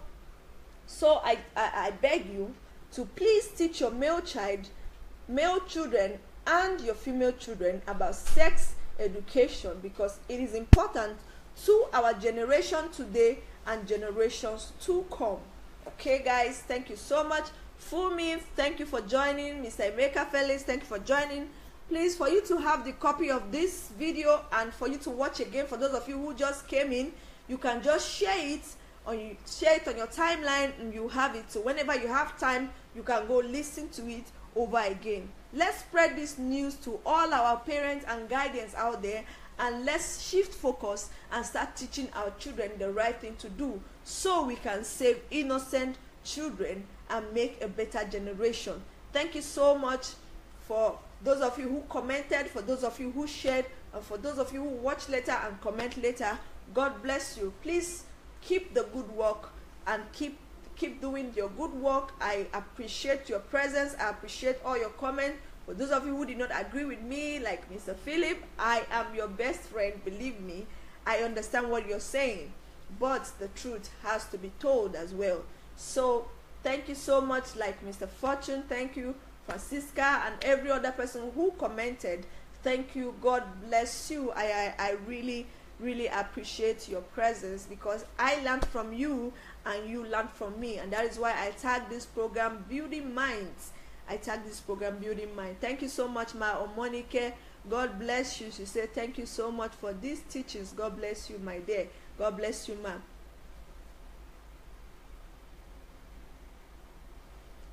I beg you to please teach your male children and your female children about sex education, because it is important to our generation today and generations to come. Okay, guys, thank you so much. Fumi, thank you for joining. Mr. Emeka Felix, thank you for joining. Please, for you to have the copy of this video and for you to watch again, for those of you who just came in, you can just share it on your timeline and you have it. So whenever you have time, you can go listen to it over again. Let's spread this news to all our parents and guardians out there, and let's shift focus and start teaching our children the right thing to do so we can save innocent children and make a better generation. Thank you so much for those of you who commented, for those of you who shared, and for those of you who watch later and comment later. God bless you. Please keep the good work and keep doing your good work. I appreciate your presence. I appreciate all your comments. For those of you who did not agree with me, like Mr. Philip, I am your best friend. Believe me, I understand what you're saying, but the truth has to be told as well. So thank you so much, like Mr. Fortune. Thank you, Francisca, and every other person who commented. Thank you. God bless you. I really appreciate your presence, because I learned from you and you learned from me, and that is why I tag this program Building Minds. I tag this program Building Mind. Thank you so much, Ma Omonike. God bless you. She said thank you so much for these teachings. God bless you, my dear. God bless you, ma.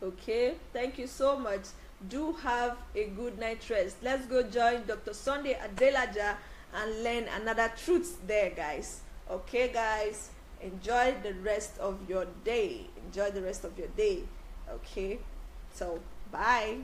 Okay, thank you so much. Do have a good night rest. Let's go join Dr. Sunday Adelaja and learn another truth there, guys. Okay, guys, enjoy the rest of your day. Enjoy the rest of your day. Okay, so bye.